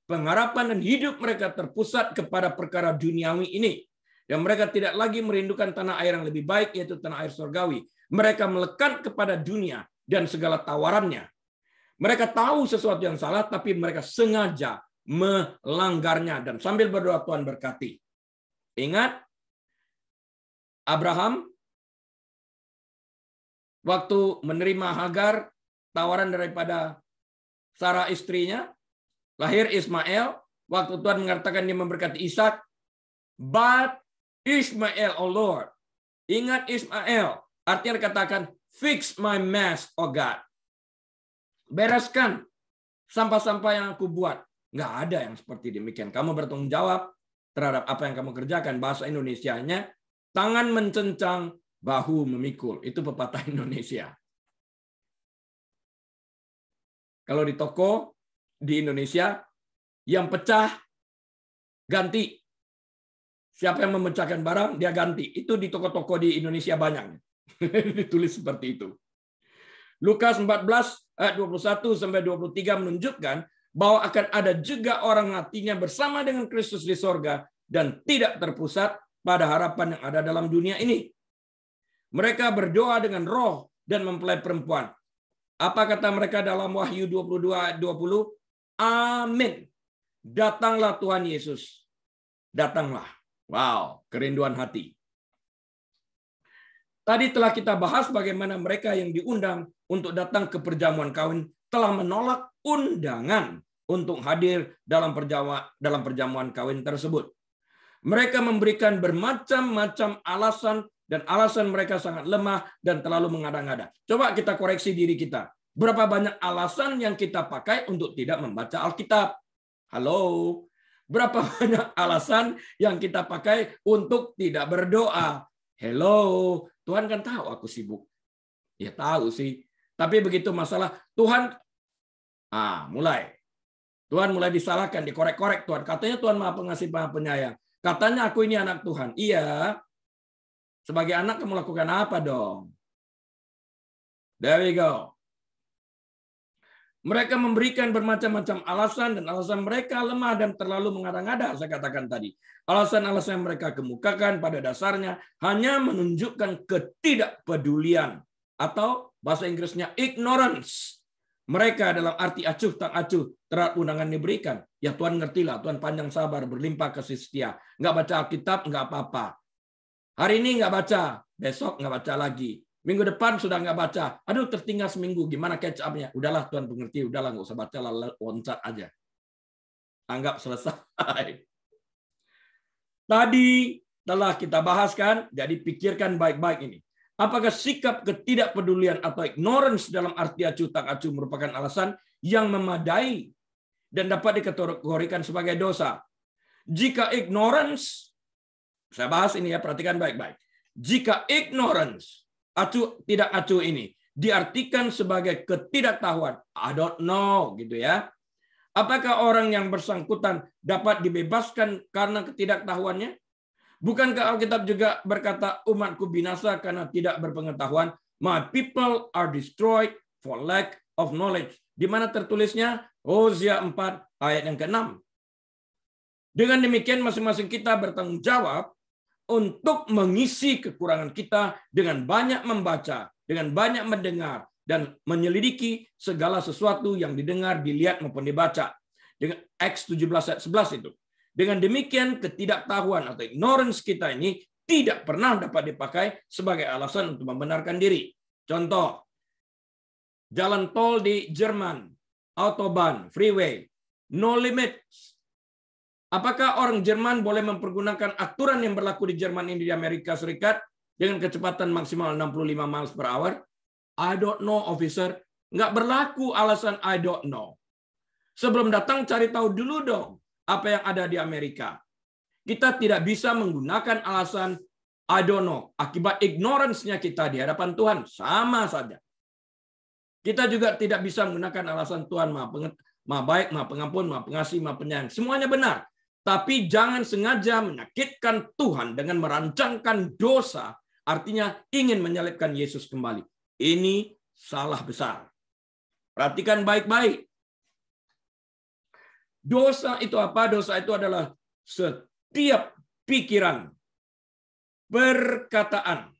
pengharapan dan hidup mereka terpusat kepada perkara duniawi ini. Dan mereka tidak lagi merindukan tanah air yang lebih baik, yaitu tanah air surgawi. Mereka melekat kepada dunia dan segala tawarannya. Mereka tahu sesuatu yang salah, tapi mereka sengaja melanggarnya. Dan sambil berdoa, Tuhan berkati. Ingat, Abraham waktu menerima Hagar, tawaran daripada Sarah istrinya, lahir Ismail. Waktu Tuhan mengatakan dia memberkati Ishak, but Ismail, oh Lord. Ingat Ismail, artinya katakan, fix my mess, oh God. Bereskan sampah-sampah yang aku buat. Nggak ada yang seperti demikian. Kamu bertanggung jawab terhadap apa yang kamu kerjakan. Bahasa Indonesianya, tangan mencencang, bahu memikul. Itu pepatah Indonesia. Kalau di toko di Indonesia, yang pecah, ganti. Siapa yang memecahkan barang, dia ganti. Itu di toko-toko di Indonesia banyak. Ditulis seperti itu. Lukas 14 ayat 21-23 menunjukkan bahwa akan ada juga orang matinya bersama dengan Kristus di sorga dan tidak terpusat pada harapan yang ada dalam dunia ini. Mereka berdoa dengan roh dan mempelai perempuan. Apa kata mereka dalam Wahyu 22 ayat 20? Amin. Datanglah Tuhan Yesus. Datanglah. Wow, kerinduan hati. Tadi telah kita bahas bagaimana mereka yang diundang untuk datang ke perjamuan kawin telah menolak undangan untuk hadir dalam perjamuan kawin tersebut. Mereka memberikan bermacam-macam alasan dan alasan mereka sangat lemah dan terlalu mengada-ngada. Coba kita koreksi diri kita. Berapa banyak alasan yang kita pakai untuk tidak membaca Alkitab? Halo? Berapa banyak alasan yang kita pakai untuk tidak berdoa? Hello? Tuhan kan tahu aku sibuk. Ya tahu sih. Tapi begitu masalah Tuhan, mulai. Tuhan mulai disalahkan, dikorek-korek Tuhan. Katanya Tuhan Maha Pengasih, Maha Penyayang. Katanya aku ini anak Tuhan. Iya. Sebagai anak kamu lakukan apa dong? There we go. Mereka memberikan bermacam-macam alasan dan alasan mereka lemah dan terlalu mengada-ngada, saya katakan tadi. Alasan-alasan yang mereka kemukakan pada dasarnya hanya menunjukkan ketidakpedulian atau bahasa Inggrisnya ignorance mereka dalam arti acuh tak acuh terhadap undangan diberikan. Ya Tuhan ngertilah, Tuhan panjang sabar, berlimpah kasih setia. Nggak baca Alkitab, nggak apa-apa. Hari ini nggak baca, besok nggak baca lagi. Minggu depan sudah nggak baca. Aduh, tertinggal seminggu. Gimana catch up-nya? Udahlah, Tuhan pengerti. Udahlah, nggak usah baca, loncat aja. Anggap selesai. Tadi telah kita bahaskan, jadi pikirkan baik-baik ini. Apakah sikap ketidakpedulian atau ignorance dalam arti acuh tak acuh merupakan alasan yang memadai dan dapat dikategorikan sebagai dosa? Jika ignorance, saya bahas ini ya, perhatikan baik-baik. Jika ignorance, acuh tidak acuh ini, diartikan sebagai ketidaktahuan, I don't know, gitu ya. Apakah orang yang bersangkutan dapat dibebaskan karena ketidaktahuannya? Bukankah Alkitab juga berkata, umatku binasa karena tidak berpengetahuan? My people are destroyed for lack of knowledge. Di mana tertulisnya? Hosea 4 ayat yang ke-6. Dengan demikian masing-masing kita bertanggung jawab untuk mengisi kekurangan kita dengan banyak membaca, dengan banyak mendengar, dan menyelidiki segala sesuatu yang didengar, dilihat, maupun dibaca. Dengan Acts 17 ayat 11 itu. Dengan demikian, ketidaktahuan atau ignorance kita ini tidak pernah dapat dipakai sebagai alasan untuk membenarkan diri. Contoh, jalan tol di Jerman, Autobahn, freeway, no limits. Apakah orang Jerman boleh mempergunakan aturan yang berlaku di Jerman ini di Amerika Serikat dengan kecepatan maksimal 65 miles per hour? I don't know, officer. Nggak berlaku alasan I don't know. Sebelum datang cari tahu dulu dong apa yang ada di Amerika. Kita tidak bisa menggunakan alasan I don't know. Akibat ignorance-nya kita di hadapan Tuhan. Sama saja. Kita juga tidak bisa menggunakan alasan Tuhan maha baik, maha pengampun, maha pengasih, maha penyayang. Semuanya benar. Tapi jangan sengaja menyakitkan Tuhan dengan merancangkan dosa. Artinya ingin menyalibkan Yesus kembali. Ini salah besar. Perhatikan baik-baik. Dosa itu apa? Dosa itu adalah setiap pikiran, perkataan,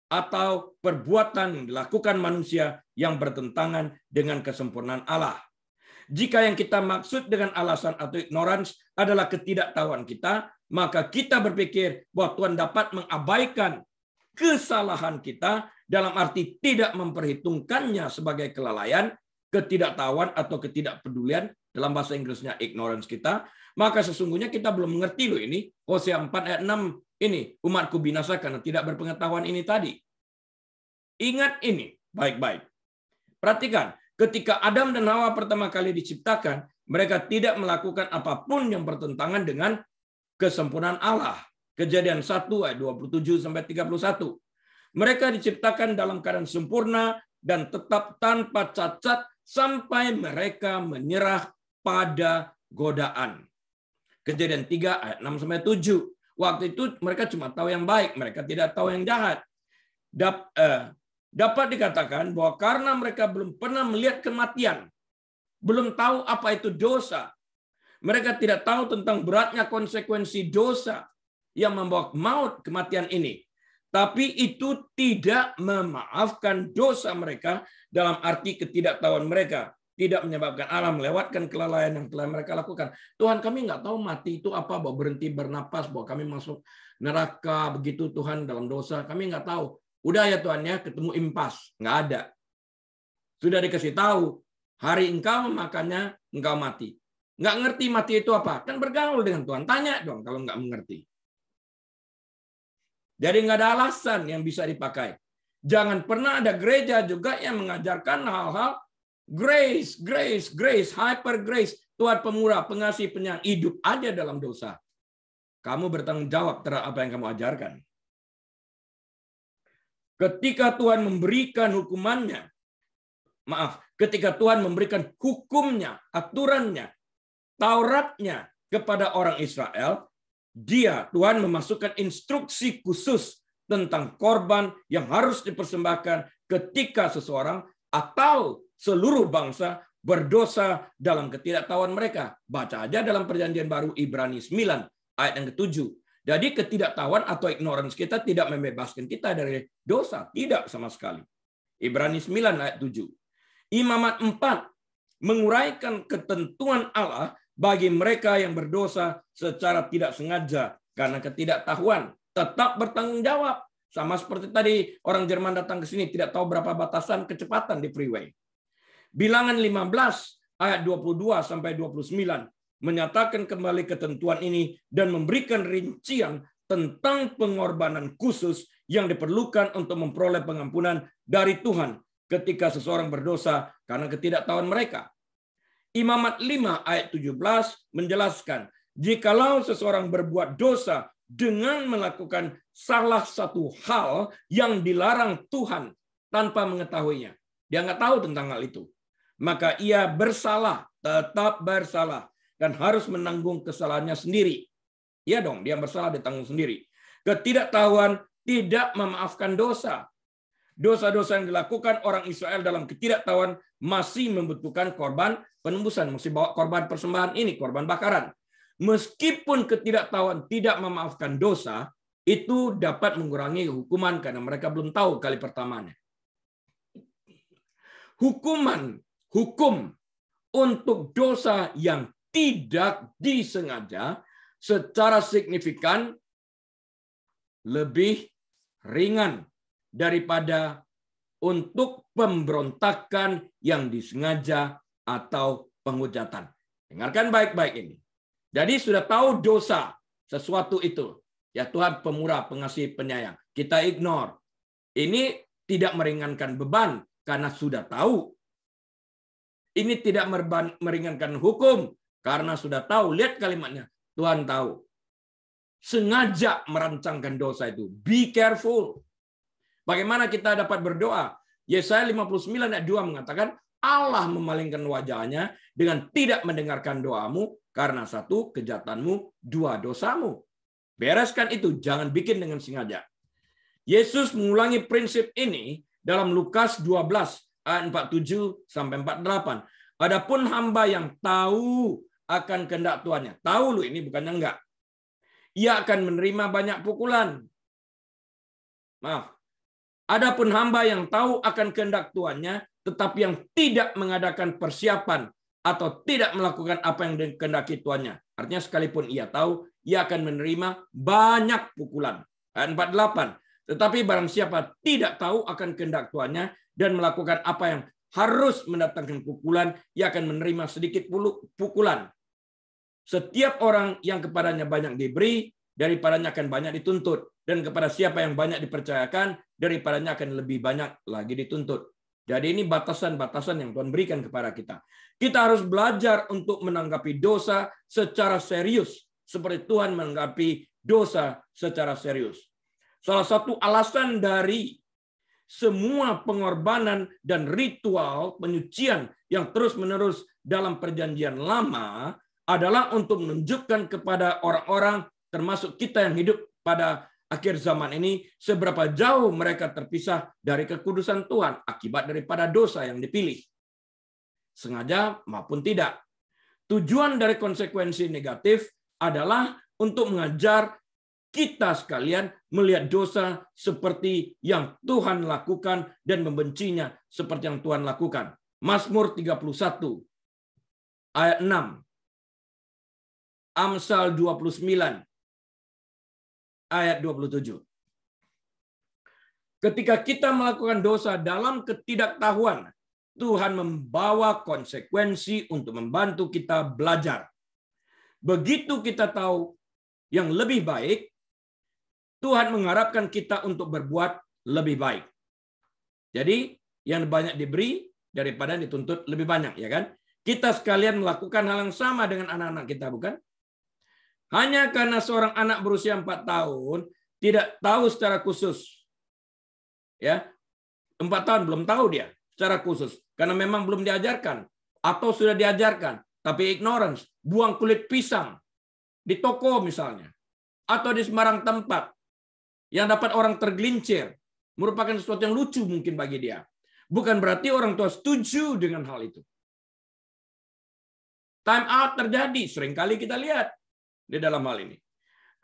atau perbuatan yang dilakukan manusia yang bertentangan dengan kesempurnaan Allah. Jika yang kita maksud dengan alasan atau ignorance adalah ketidaktahuan kita, maka kita berpikir bahwa Tuhan dapat mengabaikan kesalahan kita dalam arti tidak memperhitungkannya sebagai kelalaian, ketidaktahuan atau ketidakpedulian, dalam bahasa Inggrisnya ignorance kita, maka sesungguhnya kita belum mengerti loh ini. Hosea 4 ayat 6 ini, umatku binasa karena tidak berpengetahuan ini tadi. Ingat ini baik-baik. Perhatikan, ketika Adam dan Hawa pertama kali diciptakan, mereka tidak melakukan apapun yang bertentangan dengan kesempurnaan Allah. Kejadian 1 ayat 27 sampai 31. Mereka diciptakan dalam keadaan sempurna dan tetap tanpa cacat sampai mereka menyerah pada godaan. Kejadian 3 ayat 6 sampai 7. Waktu itu mereka cuma tahu yang baik, mereka tidak tahu yang jahat. Dapat dikatakan bahwa karena mereka belum pernah melihat kematian, belum tahu apa itu dosa, mereka tidak tahu tentang beratnya konsekuensi dosa yang membawa maut, kematian ini. Tapi itu tidak memaafkan dosa mereka dalam arti ketidaktahuan mereka. Tidak menyebabkan Allah melewatkan kelalaian yang telah mereka lakukan. Tuhan, kami nggak tahu mati itu apa, bahwa berhenti bernapas, bahwa kami masuk neraka, begitu Tuhan dalam dosa. Kami nggak tahu. Udah ya Tuhan ya, ketemu impas. Nggak ada. Sudah dikasih tahu, hari engkau memakannya, engkau mati. Nggak ngerti mati itu apa. Kan bergaul dengan Tuhan. Tanya dong kalau nggak mengerti. Jadi nggak ada alasan yang bisa dipakai. Jangan pernah ada gereja juga yang mengajarkan hal-hal grace, grace, grace, hyper grace. Tuhan pemurah, pengasih, penyayang, hidup aja dalam dosa. Kamu bertanggung jawab terhadap apa yang kamu ajarkan. Ketika Tuhan memberikan hukumannya, ketika Tuhan memberikan hukumnya, aturannya, Tauratnya kepada orang Israel, Tuhan memasukkan instruksi khusus tentang korban yang harus dipersembahkan ketika seseorang atau seluruh bangsa berdosa dalam ketidaktahuan mereka. Baca aja dalam Perjanjian Baru Ibrani 9 ayat yang ke-7. Jadi ketidaktahuan atau ignorance kita tidak membebaskan kita dari dosa, tidak sama sekali. Ibrani 9 ayat 7. Imamat 4 menguraikan ketentuan Allah bagi mereka yang berdosa secara tidak sengaja karena ketidaktahuan, tetap bertanggung jawab. Sama seperti tadi orang Jerman datang ke sini tidak tahu berapa batasan kecepatan di freeway. Bilangan 15 ayat 22 sampai 29 menyatakan kembali ketentuan ini dan memberikan rincian tentang pengorbanan khusus yang diperlukan untuk memperoleh pengampunan dari Tuhan ketika seseorang berdosa karena ketidaktahuan mereka. Imamat 5 ayat 17 menjelaskan, jikalau seseorang berbuat dosa dengan melakukan salah satu hal yang dilarang Tuhan tanpa mengetahuinya, dia nggak tahu tentang hal itu, maka ia bersalah, tetap bersalah, dan harus menanggung kesalahannya sendiri. Iya dong, dia bersalah ditanggung sendiri. Ketidaktahuan tidak memaafkan dosa. Dosa-dosa yang dilakukan orang Israel dalam ketidaktahuan masih membutuhkan korban penembusan, mesti bawa korban persembahan ini, korban bakaran. Meskipun ketidaktahuan tidak memaafkan dosa, itu dapat mengurangi hukuman karena mereka belum tahu kali pertamanya. Hukum untuk dosa yang tidak disengaja secara signifikan lebih ringan daripada untuk pemberontakan yang disengaja atau penghujatan. Dengarkan baik-baik ini. Jadi sudah tahu dosa sesuatu itu. Ya Tuhan pemurah, pengasih, penyayang. Kita ignore. Ini tidak meringankan beban karena sudah tahu. Ini tidak meringankan hukum karena sudah tahu. Lihat kalimatnya. Tuhan tahu. Sengaja merancangkan dosa itu. Be careful. Bagaimana kita dapat berdoa? Yesaya 59 ayat 2 mengatakan, Allah memalingkan wajahnya dengan tidak mendengarkan doamu karena satu, kejahatanmu, dua, dosamu. Bereskan itu, jangan bikin dengan sengaja. Yesus mengulangi prinsip ini dalam Lukas 12 ayat 47 sampai 48. Adapun hamba yang tahu akan kehendak tuannya. Tahu lu ini bukannya enggak. Ia akan menerima banyak pukulan. Maaf. Adapun hamba yang tahu akan kehendak tuannya, tetapi yang tidak mengadakan persiapan atau tidak melakukan apa yang dikehendaki tuannya. Artinya sekalipun ia tahu, ia akan menerima banyak pukulan. Ayat 48. Tetapi barang siapa tidak tahu akan kehendak tuannya dan melakukan apa yang harus mendatangkan pukulan, ia akan menerima sedikit pukulan. Setiap orang yang kepadanya banyak diberi, daripadanya akan banyak dituntut. Dan kepada siapa yang banyak dipercayakan, daripadanya akan lebih banyak lagi dituntut. Jadi ini batasan-batasan yang Tuhan berikan kepada kita. Kita harus belajar untuk menanggapi dosa secara serius. Seperti Tuhan menanggapi dosa secara serius. Salah satu alasan dari semua pengorbanan dan ritual penyucian yang terus-menerus dalam perjanjian lama adalah untuk menunjukkan kepada orang-orang, termasuk kita yang hidup pada akhir zaman ini, seberapa jauh mereka terpisah dari kekudusan Tuhan akibat daripada dosa yang dipilih. Sengaja maupun tidak. Tujuan dari konsekuensi negatif adalah untuk mengajar kita sekalian melihat dosa seperti yang Tuhan lakukan dan membencinya seperti yang Tuhan lakukan. Mazmur 31 ayat 6. Amsal 29 ayat 27. Ketika kita melakukan dosa dalam ketidaktahuan, Tuhan membawa konsekuensi untuk membantu kita belajar. Begitu kita tahu yang lebih baik, Tuhan mengharapkan kita untuk berbuat lebih baik. Jadi, yang banyak diberi daripada dituntut lebih banyak, ya kan? Kita sekalian melakukan hal yang sama dengan anak-anak kita, bukan? Hanya karena seorang anak berusia 4 tahun tidak tahu secara khusus. Ya. 4 tahun belum tahu dia secara khusus karena memang belum diajarkan atau sudah diajarkan tapi ignorance, buang kulit pisang di toko misalnya atau di sembarang tempat yang dapat orang tergelincir merupakan sesuatu yang lucu mungkin bagi dia. Bukan berarti orang tua setuju dengan hal itu. Time out terjadi, seringkali kita lihat di dalam hal ini.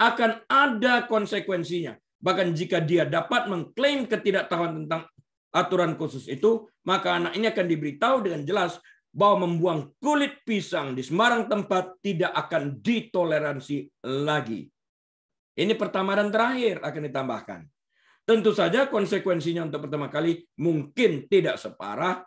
Akan ada konsekuensinya. Bahkan jika dia dapat mengklaim ketidaktahuan tentang aturan khusus itu, maka anak ini akan diberitahu dengan jelas bahwa membuang kulit pisang di sembarang tempat tidak akan ditoleransi lagi. Ini pertama dan terakhir akan ditambahkan. Tentu saja konsekuensinya untuk pertama kali mungkin tidak separah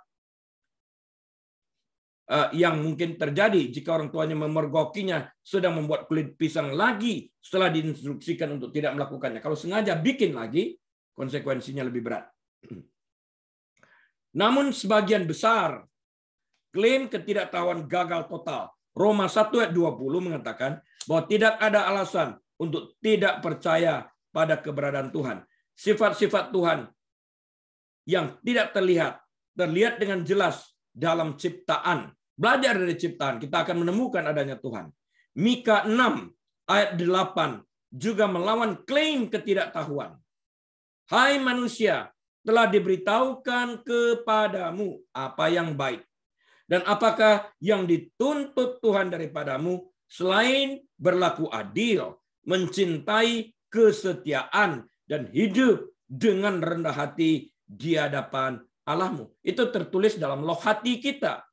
yang mungkin terjadi jika orang tuanya memergokinya sedang membuat kulit pisang lagi setelah diinstruksikan untuk tidak melakukannya. Kalau sengaja bikin lagi, konsekuensinya lebih berat. Namun sebagian besar klaim ketidaktahuan gagal total. Roma 1 ayat 20 mengatakan bahwa tidak ada alasan untuk tidak percaya pada keberadaan Tuhan. Sifat-sifat Tuhan yang tidak terlihat dengan jelas dalam ciptaan. Belajar dari ciptaan, kita akan menemukan adanya Tuhan. Mika 6 ayat 8 juga melawan klaim ketidaktahuan. Hai manusia, telah diberitahukan kepadamu apa yang baik. Dan apakah yang dituntut Tuhan daripadamu selain berlaku adil, mencintai kesetiaan, dan hidup dengan rendah hati di hadapan Allahmu. Itu tertulis dalam loh hati kita.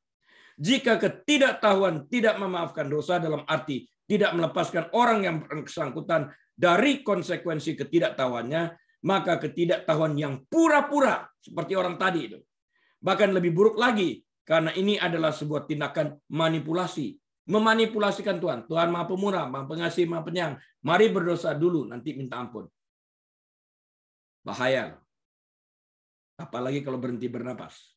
Jika ketidaktahuan tidak memaafkan dosa dalam arti tidak melepaskan orang yang bersangkutan dari konsekuensi ketidaktahuannya, maka ketidaktahuan yang pura-pura seperti orang tadi itu. Bahkan lebih buruk lagi, karena ini adalah sebuah tindakan manipulasi. Memanipulasikan Tuhan. Tuhan Maha Pemurah, Maha Pengasih, Maha Penyayang. Mari berdosa dulu, nanti minta ampun. Bahaya. Apalagi kalau berhenti bernapas.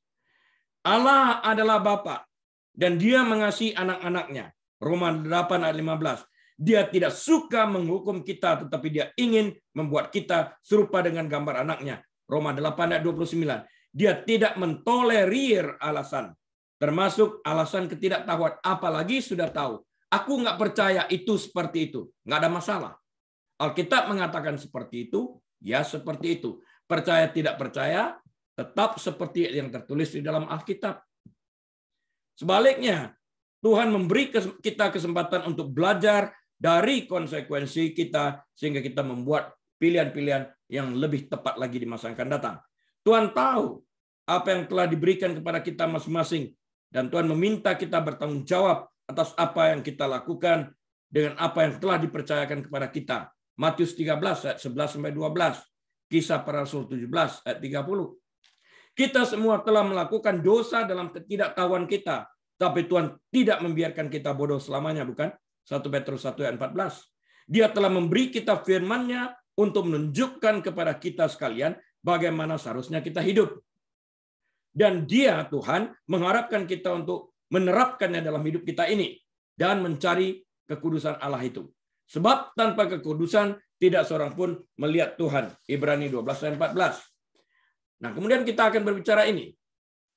Allah adalah Bapa dan Dia mengasihi anak-anaknya. Roma 8 ayat 15. Dia tidak suka menghukum kita, tetapi Dia ingin membuat kita serupa dengan gambar anaknya. Roma 8 ayat 29. Dia tidak mentolerir alasan, termasuk alasan ketidaktahuan. Apalagi sudah tahu. Aku nggak percaya itu seperti itu. Nggak ada masalah. Alkitab mengatakan seperti itu, ya seperti itu. Percaya tidak percaya, tetap seperti yang tertulis di dalam Alkitab. Sebaliknya, Tuhan memberi kita kesempatan untuk belajar dari konsekuensi kita, sehingga kita membuat pilihan-pilihan yang lebih tepat lagi di masa yang akan datang. Tuhan tahu apa yang telah diberikan kepada kita masing-masing, dan Tuhan meminta kita bertanggung jawab atas apa yang kita lakukan dengan apa yang telah dipercayakan kepada kita. Matius 13 ayat 11-12, Kisah Para Rasul 17 ayat 30. Kita semua telah melakukan dosa dalam ketidaktahuan kita, tapi Tuhan tidak membiarkan kita bodoh selamanya, bukan? 1 Petrus 1 ayat 14. Dia telah memberi kita firman-Nya untuk menunjukkan kepada kita sekalian bagaimana seharusnya kita hidup. Dan Dia, Tuhan, mengharapkan kita untuk menerapkannya dalam hidup kita ini dan mencari kekudusan Allah itu. Sebab tanpa kekudusan tidak seorang pun melihat Tuhan. Ibrani 12 ayat 14. Nah, kemudian kita akan berbicara ini.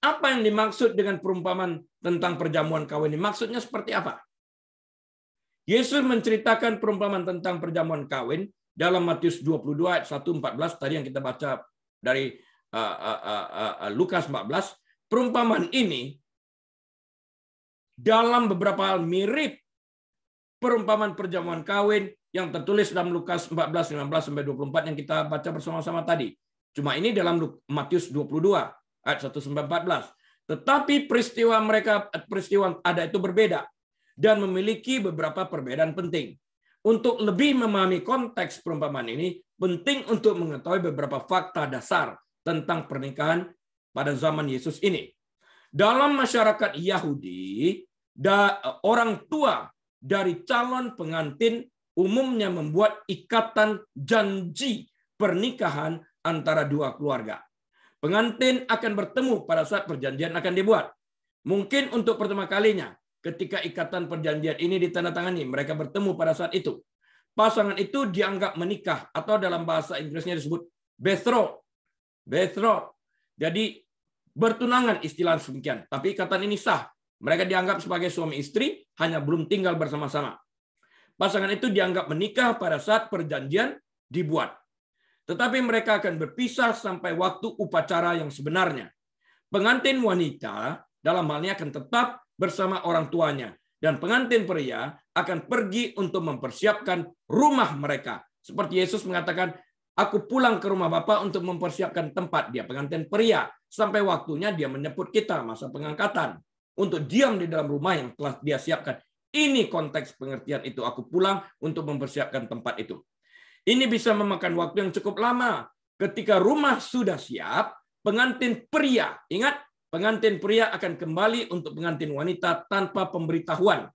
Apa yang dimaksud dengan perumpamaan tentang perjamuan kawin ini? Maksudnya seperti apa? Yesus menceritakan perumpamaan tentang perjamuan kawin dalam Matius 22 ayat 1-14 tadi yang kita baca dari Lukas 14. Perumpamaan ini dalam beberapa hal mirip perumpamaan perjamuan kawin yang tertulis dalam Lukas 14, 15-24 yang kita baca bersama-sama tadi. Cuma ini dalam Matius 22 ayat 1-14. Tetapi peristiwa ada itu berbeda dan memiliki beberapa perbedaan penting. Untuk lebih memahami konteks perumpamaan ini, penting untuk mengetahui beberapa fakta dasar tentang pernikahan pada zaman Yesus ini. Dalam masyarakat Yahudi, orang tua dari calon pengantin umumnya membuat ikatan janji pernikahan antara dua keluarga. Pengantin akan bertemu pada saat perjanjian akan dibuat. Mungkin untuk pertama kalinya ketika ikatan perjanjian ini ditandatangani, mereka bertemu pada saat itu. Pasangan itu dianggap menikah atau dalam bahasa Inggrisnya disebut betroth. Betroth. Jadi bertunangan istilah demikian. Tapi ikatan ini sah. Mereka dianggap sebagai suami istri, hanya belum tinggal bersama-sama. Pasangan itu dianggap menikah pada saat perjanjian dibuat. Tetapi mereka akan berpisah sampai waktu upacara yang sebenarnya. Pengantin wanita dalam hal ini akan tetap bersama orang tuanya. Dan pengantin pria akan pergi untuk mempersiapkan rumah mereka. Seperti Yesus mengatakan, Aku pulang ke rumah Bapa untuk mempersiapkan tempat. Dia pengantin pria. Sampai waktunya dia menjemput kita, masa pengangkatan. Untuk diam di dalam rumah yang telah dia siapkan. Ini konteks pengertian itu. Aku pulang untuk mempersiapkan tempat itu. Ini bisa memakan waktu yang cukup lama. Ketika rumah sudah siap, pengantin pria, ingat, pengantin pria akan kembali untuk pengantin wanita tanpa pemberitahuan.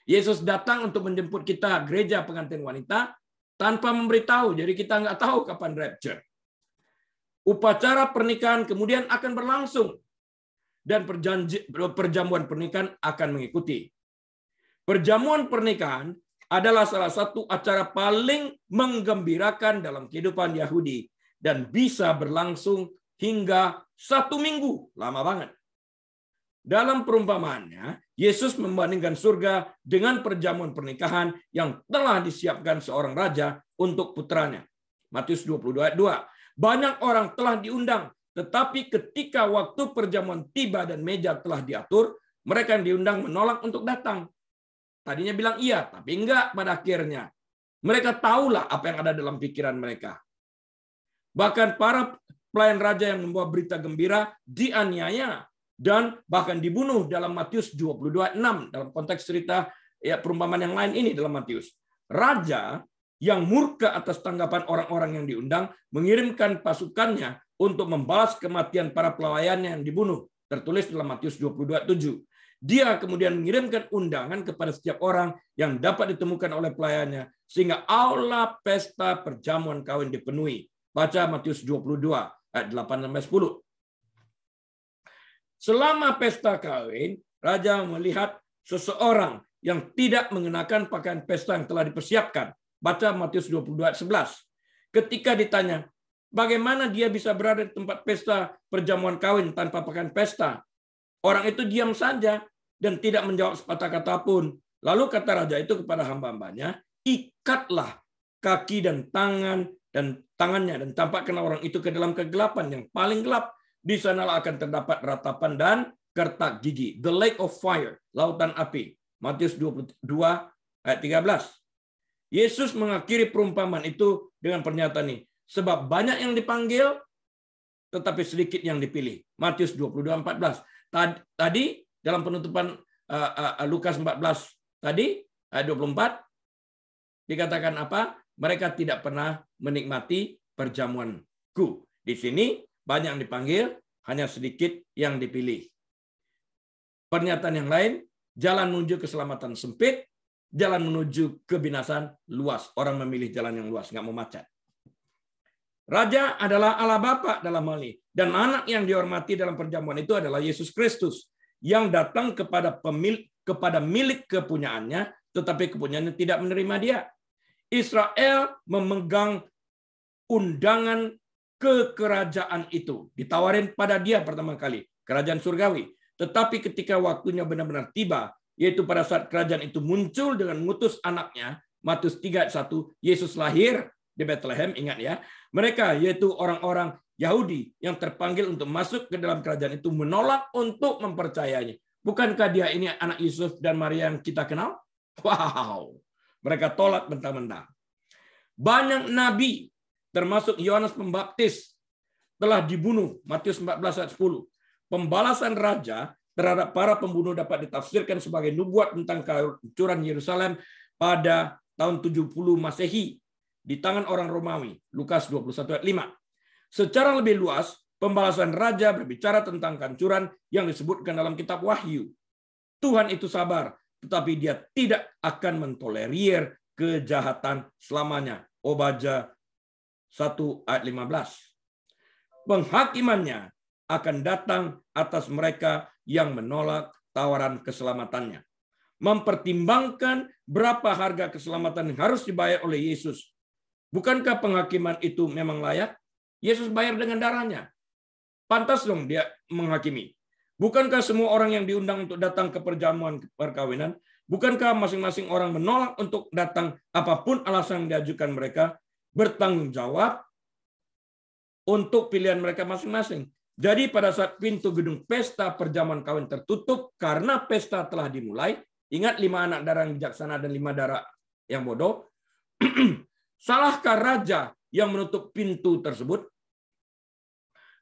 Yesus datang untuk menjemput kita, gereja pengantin wanita, tanpa memberitahu. Jadi kita nggak tahu kapan rapture. Upacara pernikahan kemudian akan berlangsung. Dan perjamuan pernikahan akan mengikuti. Perjamuan pernikahan adalah salah satu acara paling menggembirakan dalam kehidupan Yahudi. Dan bisa berlangsung hingga 1 minggu. Lama banget. Dalam perumpamaannya, Yesus membandingkan surga dengan perjamuan pernikahan yang telah disiapkan seorang raja untuk putranya. Matius 22:2. Banyak orang telah diundang, tetapi ketika waktu perjamuan tiba dan meja telah diatur, mereka yang diundang menolak untuk datang. Tadinya bilang iya, tapi enggak pada akhirnya. Mereka tahulah apa yang ada dalam pikiran mereka. Bahkan para pelayan raja yang membawa berita gembira dianiaya dan bahkan dibunuh dalam Matius 22:6 dalam konteks cerita ya perumpamaan yang lain ini dalam Matius. Raja yang murka atas tanggapan orang-orang yang diundang mengirimkan pasukannya untuk membalas kematian para pelayannya yang dibunuh. Tertulis dalam Matius 22:7. Dia kemudian mengirimkan undangan kepada setiap orang yang dapat ditemukan oleh pelayannya sehingga aula pesta perjamuan kawin dipenuhi. Baca Matius 22 ayat 8-10. Selama pesta kawin, raja melihat seseorang yang tidak mengenakan pakaian pesta yang telah dipersiapkan. Baca Matius 22 ayat 11. Ketika ditanya, bagaimana dia bisa berada di tempat pesta perjamuan kawin tanpa pakaian pesta? Orang itu diam saja dan tidak menjawab sepatah kata pun. Lalu kata raja itu kepada hamba-hambanya, ikatlah kaki dan tangannya dan tampakkan orang itu ke dalam kegelapan yang paling gelap. Di sanalah akan terdapat ratapan dan kertak gigi. The lake of fire, lautan api. Matius 22 ayat 13. Yesus mengakhiri perumpamaan itu dengan pernyataan ini. Sebab banyak yang dipanggil, tetapi sedikit yang dipilih. Matius 22:14. Tadi dalam penutupan Lukas 14 tadi ayat 24 dikatakan apa? Mereka tidak pernah menikmati perjamuanku. Di sini banyak yang dipanggil, hanya sedikit yang dipilih. Pernyataan yang lain, jalan menuju keselamatan sempit, jalan menuju kebinasan luas. Orang memilih jalan yang luas, nggak mau macet. Raja adalah Allah Bapa dalam hal ini. Dan anak yang dihormati dalam perjamuan itu adalah Yesus Kristus. Yang datang kepada milik kepunyaannya, tetapi kepunyaannya tidak menerima dia. Israel memegang undangan kekerajaan itu. Ditawarin pada dia pertama kali. Kerajaan surgawi. Tetapi ketika waktunya benar-benar tiba, yaitu pada saat kerajaan itu muncul dengan mengutus anaknya, Matius 3 ayat 1, Yesus lahir di Bethlehem, ingat ya. Mereka, yaitu orang-orang Yahudi yang terpanggil untuk masuk ke dalam kerajaan itu menolak untuk mempercayainya. Bukankah dia ini anak Yusuf dan Maria yang kita kenal? Wow. Mereka tolak mentah-mentah. Banyak nabi, termasuk Yohanes Pembaptis, telah dibunuh. Matius 14 ayat 10. Pembalasan raja terhadap para pembunuh dapat ditafsirkan sebagai nubuat tentang kehancuran Yerusalem pada tahun 70 Masehi di tangan orang Romawi. Lukas 21 ayat 5. Secara lebih luas, pembalasan raja berbicara tentang kehancuran yang disebutkan dalam kitab Wahyu. Tuhan itu sabar, tetapi dia tidak akan mentolerir kejahatan selamanya. Obadja 1 ayat 15. Penghakimannya akan datang atas mereka yang menolak tawaran keselamatannya. Mempertimbangkan berapa harga keselamatan yang harus dibayar oleh Yesus. Bukankah penghakiman itu memang layak? Yesus bayar dengan darahnya. Pantas dong dia menghakimi. Bukankah semua orang yang diundang untuk datang ke perjamuan perkawinan? Bukankah masing-masing orang menolak untuk datang apapun alasan yang diajukan mereka? Bertanggung jawab untuk pilihan mereka masing-masing. Jadi pada saat pintu gedung pesta perjamuan kawin tertutup karena pesta telah dimulai, ingat 5 anak darah yang bijaksana dan 5 darah yang bodoh. Salahkah raja yang menutup pintu tersebut?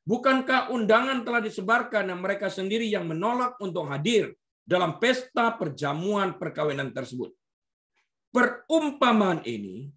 Bukankah undangan telah disebarkan dan mereka sendiri yang menolak untuk hadir dalam pesta perjamuan perkawinan tersebut? Perumpamaan ini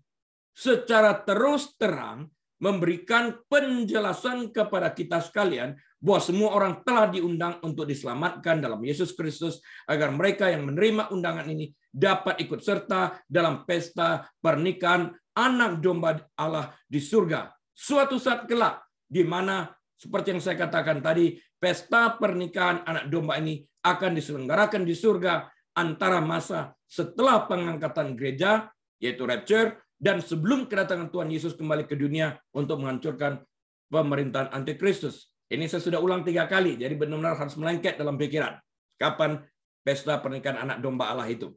secara terus terang memberikan penjelasan kepada kita sekalian bahwa semua orang telah diundang untuk diselamatkan dalam Yesus Kristus agar mereka yang menerima undangan ini dapat ikut serta dalam pesta pernikahan anak domba Allah di surga. Suatu saat kelak di mana seperti yang saya katakan tadi, pesta pernikahan anak domba ini akan diselenggarakan di surga antara masa setelah pengangkatan gereja, yaitu rapture, dan sebelum kedatangan Tuhan Yesus kembali ke dunia untuk menghancurkan pemerintahan antikristus. Ini saya sudah ulang 3 kali, jadi benar-benar harus melengket dalam pikiran. Kapan pesta pernikahan anak domba Allah itu?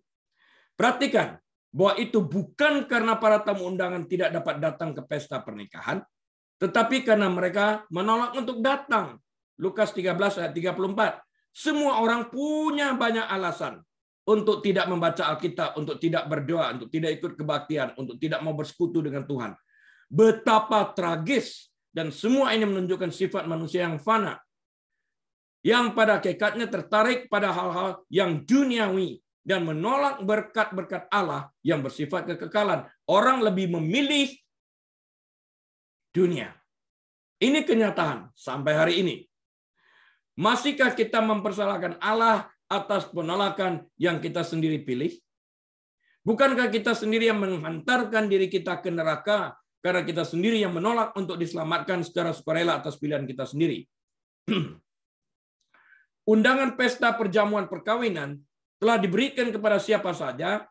Perhatikan bahwa itu bukan karena para tamu undangan tidak dapat datang ke pesta pernikahan, tetapi karena mereka menolak untuk datang. Lukas 13 ayat 34. Semua orang punya banyak alasan untuk tidak membaca Alkitab, untuk tidak berdoa, untuk tidak ikut kebaktian, untuk tidak mau bersekutu dengan Tuhan. Betapa tragis, dan semua ini menunjukkan sifat manusia yang fana, yang pada hakikatnya tertarik pada hal-hal yang duniawi dan menolak berkat-berkat Allah yang bersifat kekekalan. Orang lebih memilih dunia. Ini kenyataan sampai hari ini. Masihkah kita mempersalahkan Allah atas penolakan yang kita sendiri pilih? Bukankah kita sendiri yang menghantarkan diri kita ke neraka karena kita sendiri yang menolak untuk diselamatkan secara sukarela atas pilihan kita sendiri? Undangan pesta perjamuan perkawinan telah diberikan kepada siapa saja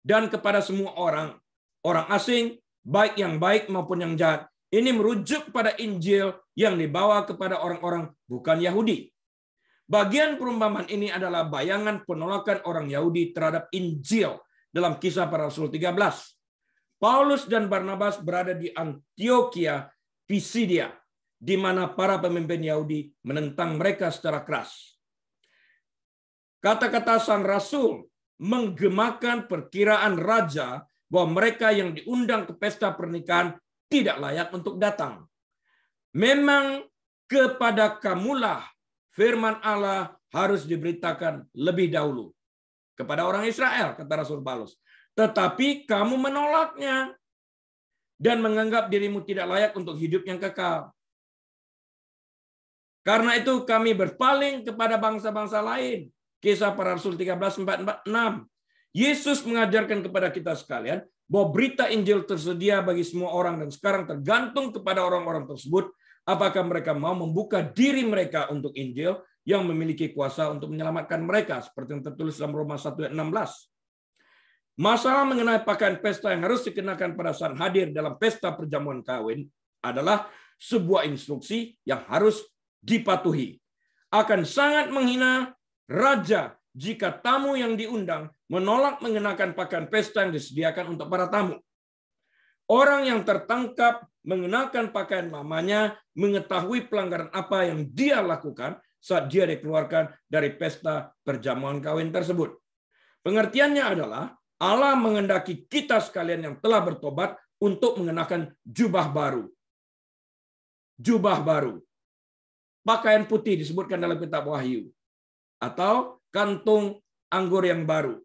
dan kepada semua orang, orang asing, baik yang baik maupun yang jahat. Ini merujuk pada Injil yang dibawa kepada orang-orang bukan Yahudi. Bagian perumpamaan ini adalah bayangan penolakan orang Yahudi terhadap Injil dalam Kisah Para Rasul 13. Paulus dan Barnabas berada di Antioquia, Pisidia, di mana para pemimpin Yahudi menentang mereka secara keras. Kata-kata sang rasul menggemakan perkiraan raja bahwa mereka yang diundang ke pesta pernikahan tidak layak untuk datang. Memang kepada kamulah firman Allah harus diberitakan lebih dahulu kepada orang Israel, kata Rasul Paulus. Tetapi kamu menolaknya dan menganggap dirimu tidak layak untuk hidup yang kekal. Karena itu kami berpaling kepada bangsa-bangsa lain. Kisah Para Rasul 13:4-6. Yesus mengajarkan kepada kita sekalian bahwa berita Injil tersedia bagi semua orang dan sekarang tergantung kepada orang-orang tersebut apakah mereka mau membuka diri mereka untuk Injil yang memiliki kuasa untuk menyelamatkan mereka seperti yang tertulis dalam Roma 1:16. Masalah mengenai pakaian pesta yang harus dikenakan pada saat hadir dalam pesta perjamuan kawin adalah sebuah instruksi yang harus dipatuhi. Akan sangat menghina raja jika tamu yang diundang menolak mengenakan pakaian pesta yang disediakan untuk para tamu. Orang yang tertangkap mengenakan pakaian lamanya mengetahui pelanggaran apa yang dia lakukan saat dia dikeluarkan dari pesta perjamuan kawin tersebut. Pengertiannya adalah Allah menghendaki kita sekalian yang telah bertobat untuk mengenakan jubah baru. Jubah baru. Pakaian putih disebutkan dalam kitab Wahyu. Atau kantung anggur yang baru.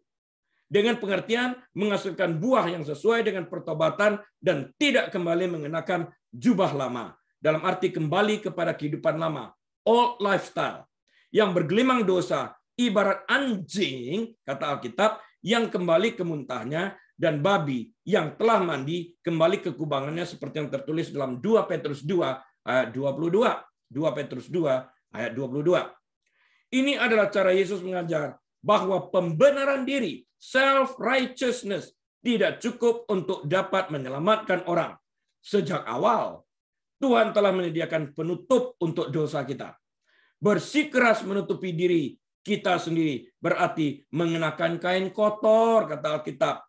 Dengan pengertian menghasilkan buah yang sesuai dengan pertobatan dan tidak kembali mengenakan jubah lama. Dalam arti kembali kepada kehidupan lama. Old lifestyle. Yang bergelimang dosa. Ibarat anjing, kata Alkitab, yang kembali ke muntahnya, dan babi yang telah mandi kembali ke kubangannya seperti yang tertulis dalam 2 Petrus 2 ayat 22. 2 Petrus 2 ayat 22. Ini adalah cara Yesus mengajar bahwa pembenaran diri, self-righteousness, tidak cukup untuk dapat menyelamatkan orang. Sejak awal, Tuhan telah menyediakan penutup untuk dosa kita. Bersikeras menutupi diri kita sendiri berarti mengenakan kain kotor, kata Alkitab.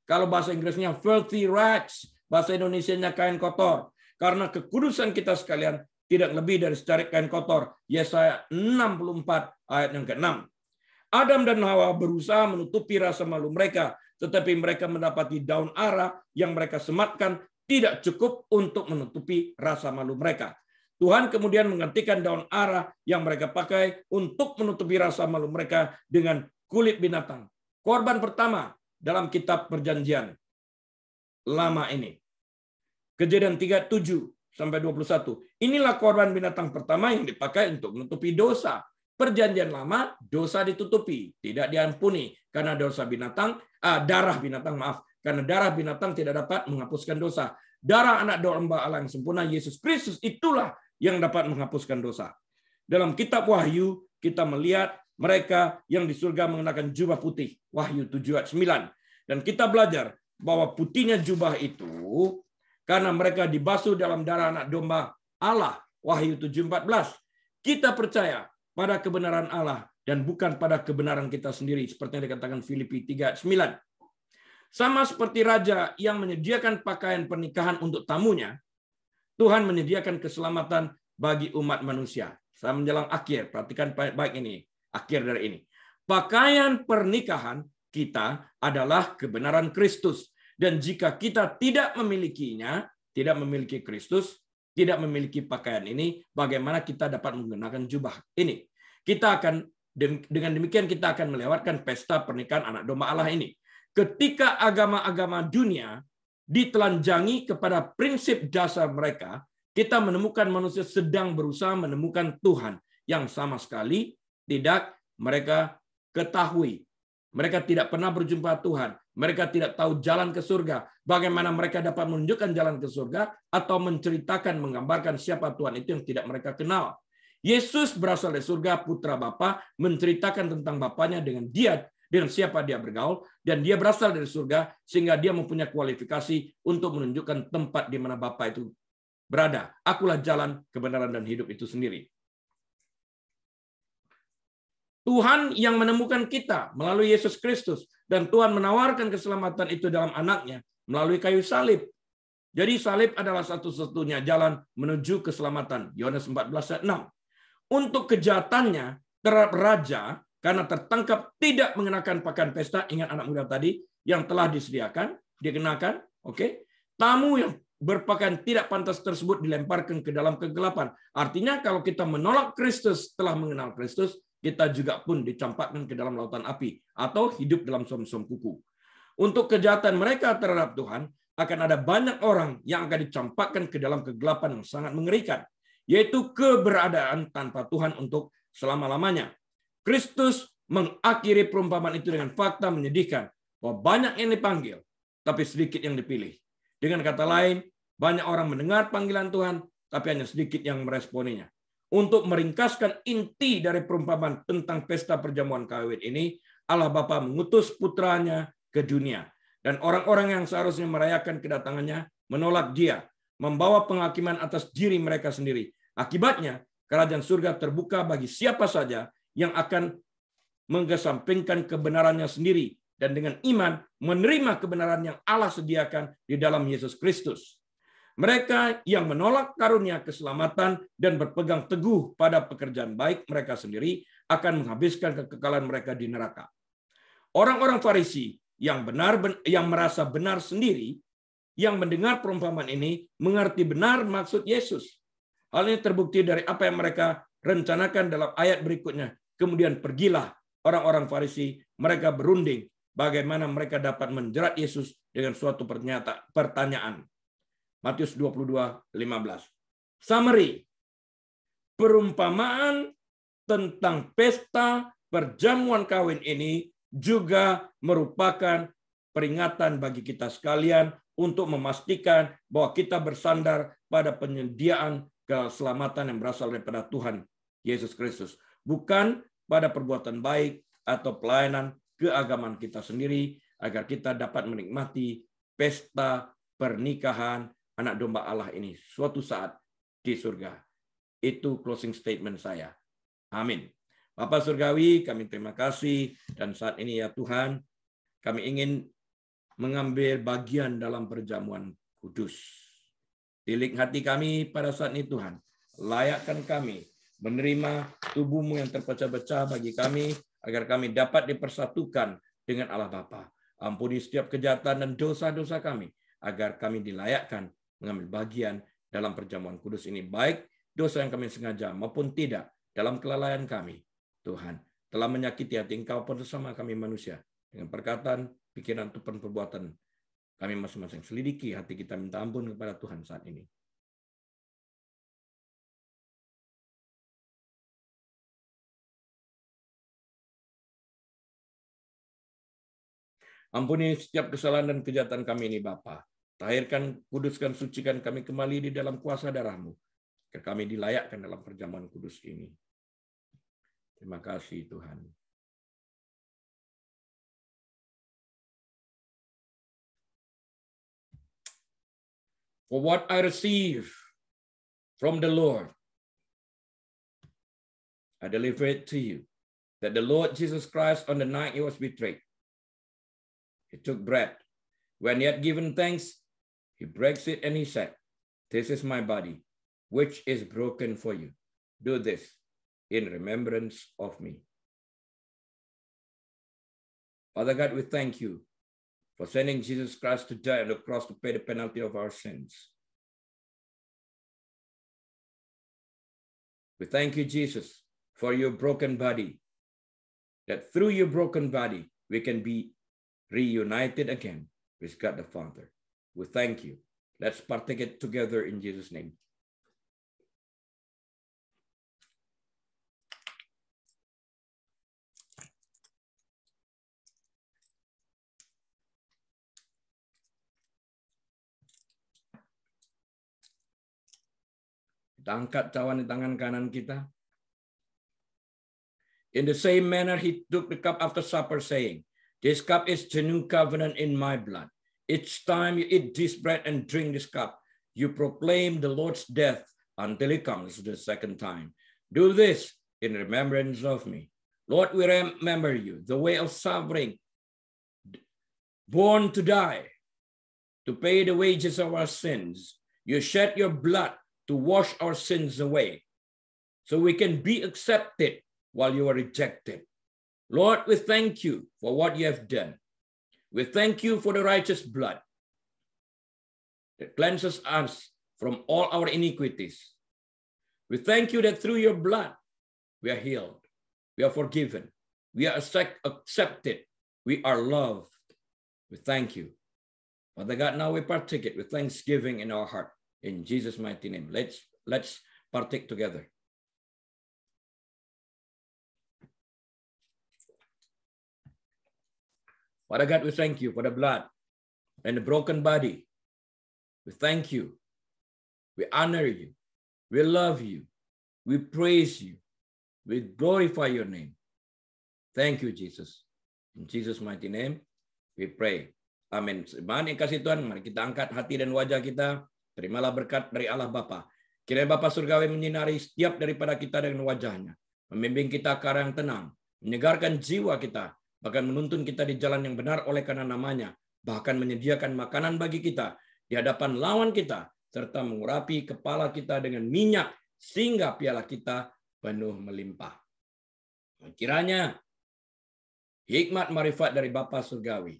Kalau bahasa Inggrisnya filthy rags, bahasa Indonesianya kain kotor. Karena kekudusan kita sekalian tidak lebih dari secarik kain kotor. Yesaya 64 ayat yang ke-6. Adam dan Hawa berusaha menutupi rasa malu mereka, tetapi mereka mendapati daun ara yang mereka sematkan tidak cukup untuk menutupi rasa malu mereka. Tuhan kemudian menggantikan daun ara yang mereka pakai untuk menutupi rasa malu mereka dengan kulit binatang. Korban pertama dalam kitab Perjanjian Lama ini. Kejadian 3:7-21. Inilah korban binatang pertama yang dipakai untuk menutupi dosa. Perjanjian Lama, dosa ditutupi, tidak diampuni karena dosa binatang, darah binatang, maaf. Karena darah binatang tidak dapat menghapuskan dosa. Darah anak domba Allah yang sempurna, Yesus Kristus, itulah yang dapat menghapuskan dosa. Dalam kitab Wahyu, kita melihat mereka yang di surga mengenakan jubah putih. Wahyu 7:9. Dan kita belajar bahwa putihnya jubah itu karena mereka dibasuh dalam darah anak domba Allah. Wahyu 7:14. Kita percaya pada kebenaran Allah dan bukan pada kebenaran kita sendiri. Seperti yang dikatakan Filipi 3:9. Sama seperti raja yang menyediakan pakaian pernikahan untuk tamunya, Tuhan menyediakan keselamatan bagi umat manusia. Saya menjelang akhir, perhatikan baik ini, akhir dari ini. Pakaian pernikahan kita adalah kebenaran Kristus. Dan jika kita tidak memilikinya, tidak memiliki Kristus, tidak memiliki pakaian ini, bagaimana kita dapat menggunakan jubah ini? Dengan demikian kita akan melewatkan pesta pernikahan anak domba Allah ini. Ketika agama-agama dunia ditelanjangi kepada prinsip dasar mereka, kita menemukan manusia sedang berusaha menemukan Tuhan yang sama sekali tidak mereka ketahui. Mereka tidak pernah berjumpa Tuhan. Mereka tidak tahu jalan ke surga. Bagaimana mereka dapat menunjukkan jalan ke surga atau menceritakan, menggambarkan siapa Tuhan itu yang tidak mereka kenal. Yesus berasal dari surga, putra Bapa, menceritakan tentang Bapanya dengan siapa dia bergaul, dan dia berasal dari surga sehingga dia mempunyai kualifikasi untuk menunjukkan tempat di mana Bapa itu berada. Akulah jalan, kebenaran, dan hidup itu sendiri. Tuhan yang menemukan kita melalui Yesus Kristus, dan Tuhan menawarkan keselamatan itu dalam anaknya melalui kayu salib. Jadi salib adalah satu-satunya jalan menuju keselamatan. Yohanes 14:6. Untuk kejahatannya terhadap raja karena tertangkap tidak mengenakan pakaian pesta, ingat anak muda tadi, yang telah disediakan, dikenakan, oke. Tamu yang berpakaian tidak pantas tersebut dilemparkan ke dalam kegelapan. Artinya kalau kita menolak Kristus setelah mengenal Kristus, kita juga pun dicampakkan ke dalam lautan api atau hidup dalam som-som kuku. Untuk kejahatan mereka terhadap Tuhan, akan ada banyak orang yang akan dicampakkan ke dalam kegelapan yang sangat mengerikan, yaitu keberadaan tanpa Tuhan untuk selama-lamanya. Kristus mengakhiri perumpamaan itu dengan fakta menyedihkan bahwa banyak yang dipanggil, tapi sedikit yang dipilih. Dengan kata lain, banyak orang mendengar panggilan Tuhan, tapi hanya sedikit yang meresponinya. Untuk meringkaskan inti dari perumpamaan tentang pesta perjamuan kawin ini, Allah Bapa mengutus putranya ke dunia. Dan orang-orang yang seharusnya merayakan kedatangannya menolak dia, membawa penghakiman atas diri mereka sendiri. Akibatnya, kerajaan surga terbuka bagi siapa saja yang akan mengesampingkan kebenarannya sendiri dan dengan iman menerima kebenaran yang Allah sediakan di dalam Yesus Kristus. Mereka yang menolak karunia keselamatan dan berpegang teguh pada pekerjaan baik mereka sendiri akan menghabiskan kekekalan mereka di neraka. Orang-orang Farisi yang merasa benar sendiri, yang mendengar perumpamaan ini, mengerti benar maksud Yesus. Hal ini terbukti dari apa yang mereka rencanakan dalam ayat berikutnya. Kemudian pergilah orang-orang Farisi, mereka berunding bagaimana mereka dapat menjerat Yesus dengan suatu pertanyaan. Matius 22:15. Summary. Perumpamaan tentang pesta perjamuan kawin ini juga merupakan peringatan bagi kita sekalian untuk memastikan bahwa kita bersandar pada penyediaan keselamatan yang berasal daripada Tuhan Yesus Kristus, bukan pada perbuatan baik atau pelayanan keagamaan kita sendiri, agar kita dapat menikmati pesta pernikahan anak domba Allah ini suatu saat di surga. Itu closing statement saya. Amin. Bapa Surgawi, kami terima kasih, dan saat ini ya Tuhan, kami ingin mengambil bagian dalam perjamuan kudus. Tilik hati kami pada saat ini Tuhan, layakkan kami menerima tubuh-Mu yang terpecah-pecah bagi kami, agar kami dapat dipersatukan dengan Allah Bapa. Ampuni setiap kejahatan dan dosa-dosa kami. agar kami dilayakkan mengambil bagian dalam perjamuan kudus ini, baik dosa yang kami sengaja maupun tidak, dalam kelalaian kami. Tuhan telah menyakiti hati Engkau bersama kami manusia, dengan perkataan, pikiran, ataupun perbuatan kami masing-masing. Selidiki hati kita, minta ampun kepada Tuhan saat ini. Ampuni setiap kesalahan dan kejahatan kami ini, Bapa. Tahirkan, kuduskan, sucikan kami kembali di dalam kuasa darah-Mu, agar kami dilayakkan dalam perjamuan kudus ini. Terima kasih, Tuhan. For what I receive from the Lord, I deliver it to you, that the Lord Jesus Christ, on the night he was betrayed, he took bread. When he had given thanks, he breaks it and he said, "This is my body, which is broken for you. Do this in remembrance of me." Father God, we thank you for sending Jesus Christ to die on the cross to pay the penalty of our sins. We thank you, Jesus, for your broken body, that through your broken body, we can be reunited again with God the Father. We thank you. Let's partake it together in Jesus' name. Kita angkat cawan di tangan kanan kita. In the same manner, he took the cup after supper, saying, "This cup is the new covenant in my blood. Each time you eat this bread and drink this cup, you proclaim the Lord's death until he comes the second time. Do this in remembrance of me." Lord, we remember you, the way of suffering, born to die, to pay the wages of our sins. You shed your blood to wash our sins away, so we can be accepted while you are rejected. Lord, we thank you for what you have done. We thank you for the righteous blood that cleanses us from all our iniquities. We thank you that through your blood, we are healed, we are forgiven, we are accepted, we are loved. We thank you. Father God, now we partake it with thanksgiving in our heart. In Jesus' mighty name, let's partake together. Father God, we thank you for the blood and the broken body. We thank you. We honor you. We love you. We praise you. We glorify your name. Thank you, Jesus. In Jesus' mighty name, we pray. Amin. Semahan yang kasih Tuhan, mari kita angkat hati dan wajah kita. Terimalah berkat dari Allah Bapa. Kiranya Bapa Surgawi menyinari setiap daripada kita dengan wajahnya, membimbing kita ke arah yang tenang, menyegarkan jiwa kita, bahkan menuntun kita di jalan yang benar oleh karena namanya, bahkan menyediakan makanan bagi kita di hadapan lawan kita, serta mengurapi kepala kita dengan minyak, sehingga piala kita penuh melimpah. Kiranya hikmat marifat dari Bapa Surgawi,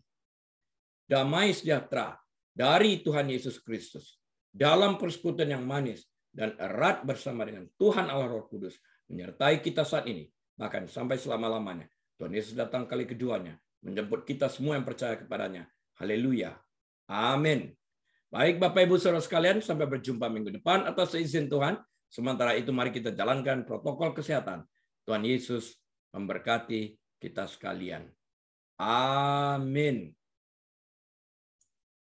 damai sejahtera dari Tuhan Yesus Kristus, dalam persekutuan yang manis dan erat bersama dengan Tuhan Allah Roh Kudus, menyertai kita saat ini, bahkan sampai selama-lamanya. Tuhan Yesus datang kali keduanya, menjemput kita semua yang percaya kepadanya. Haleluya. Amin. Baik Bapak Ibu Saudara sekalian, sampai berjumpa minggu depan atas izin Tuhan. Sementara itu mari kita jalankan protokol kesehatan. Tuhan Yesus memberkati kita sekalian. Amin.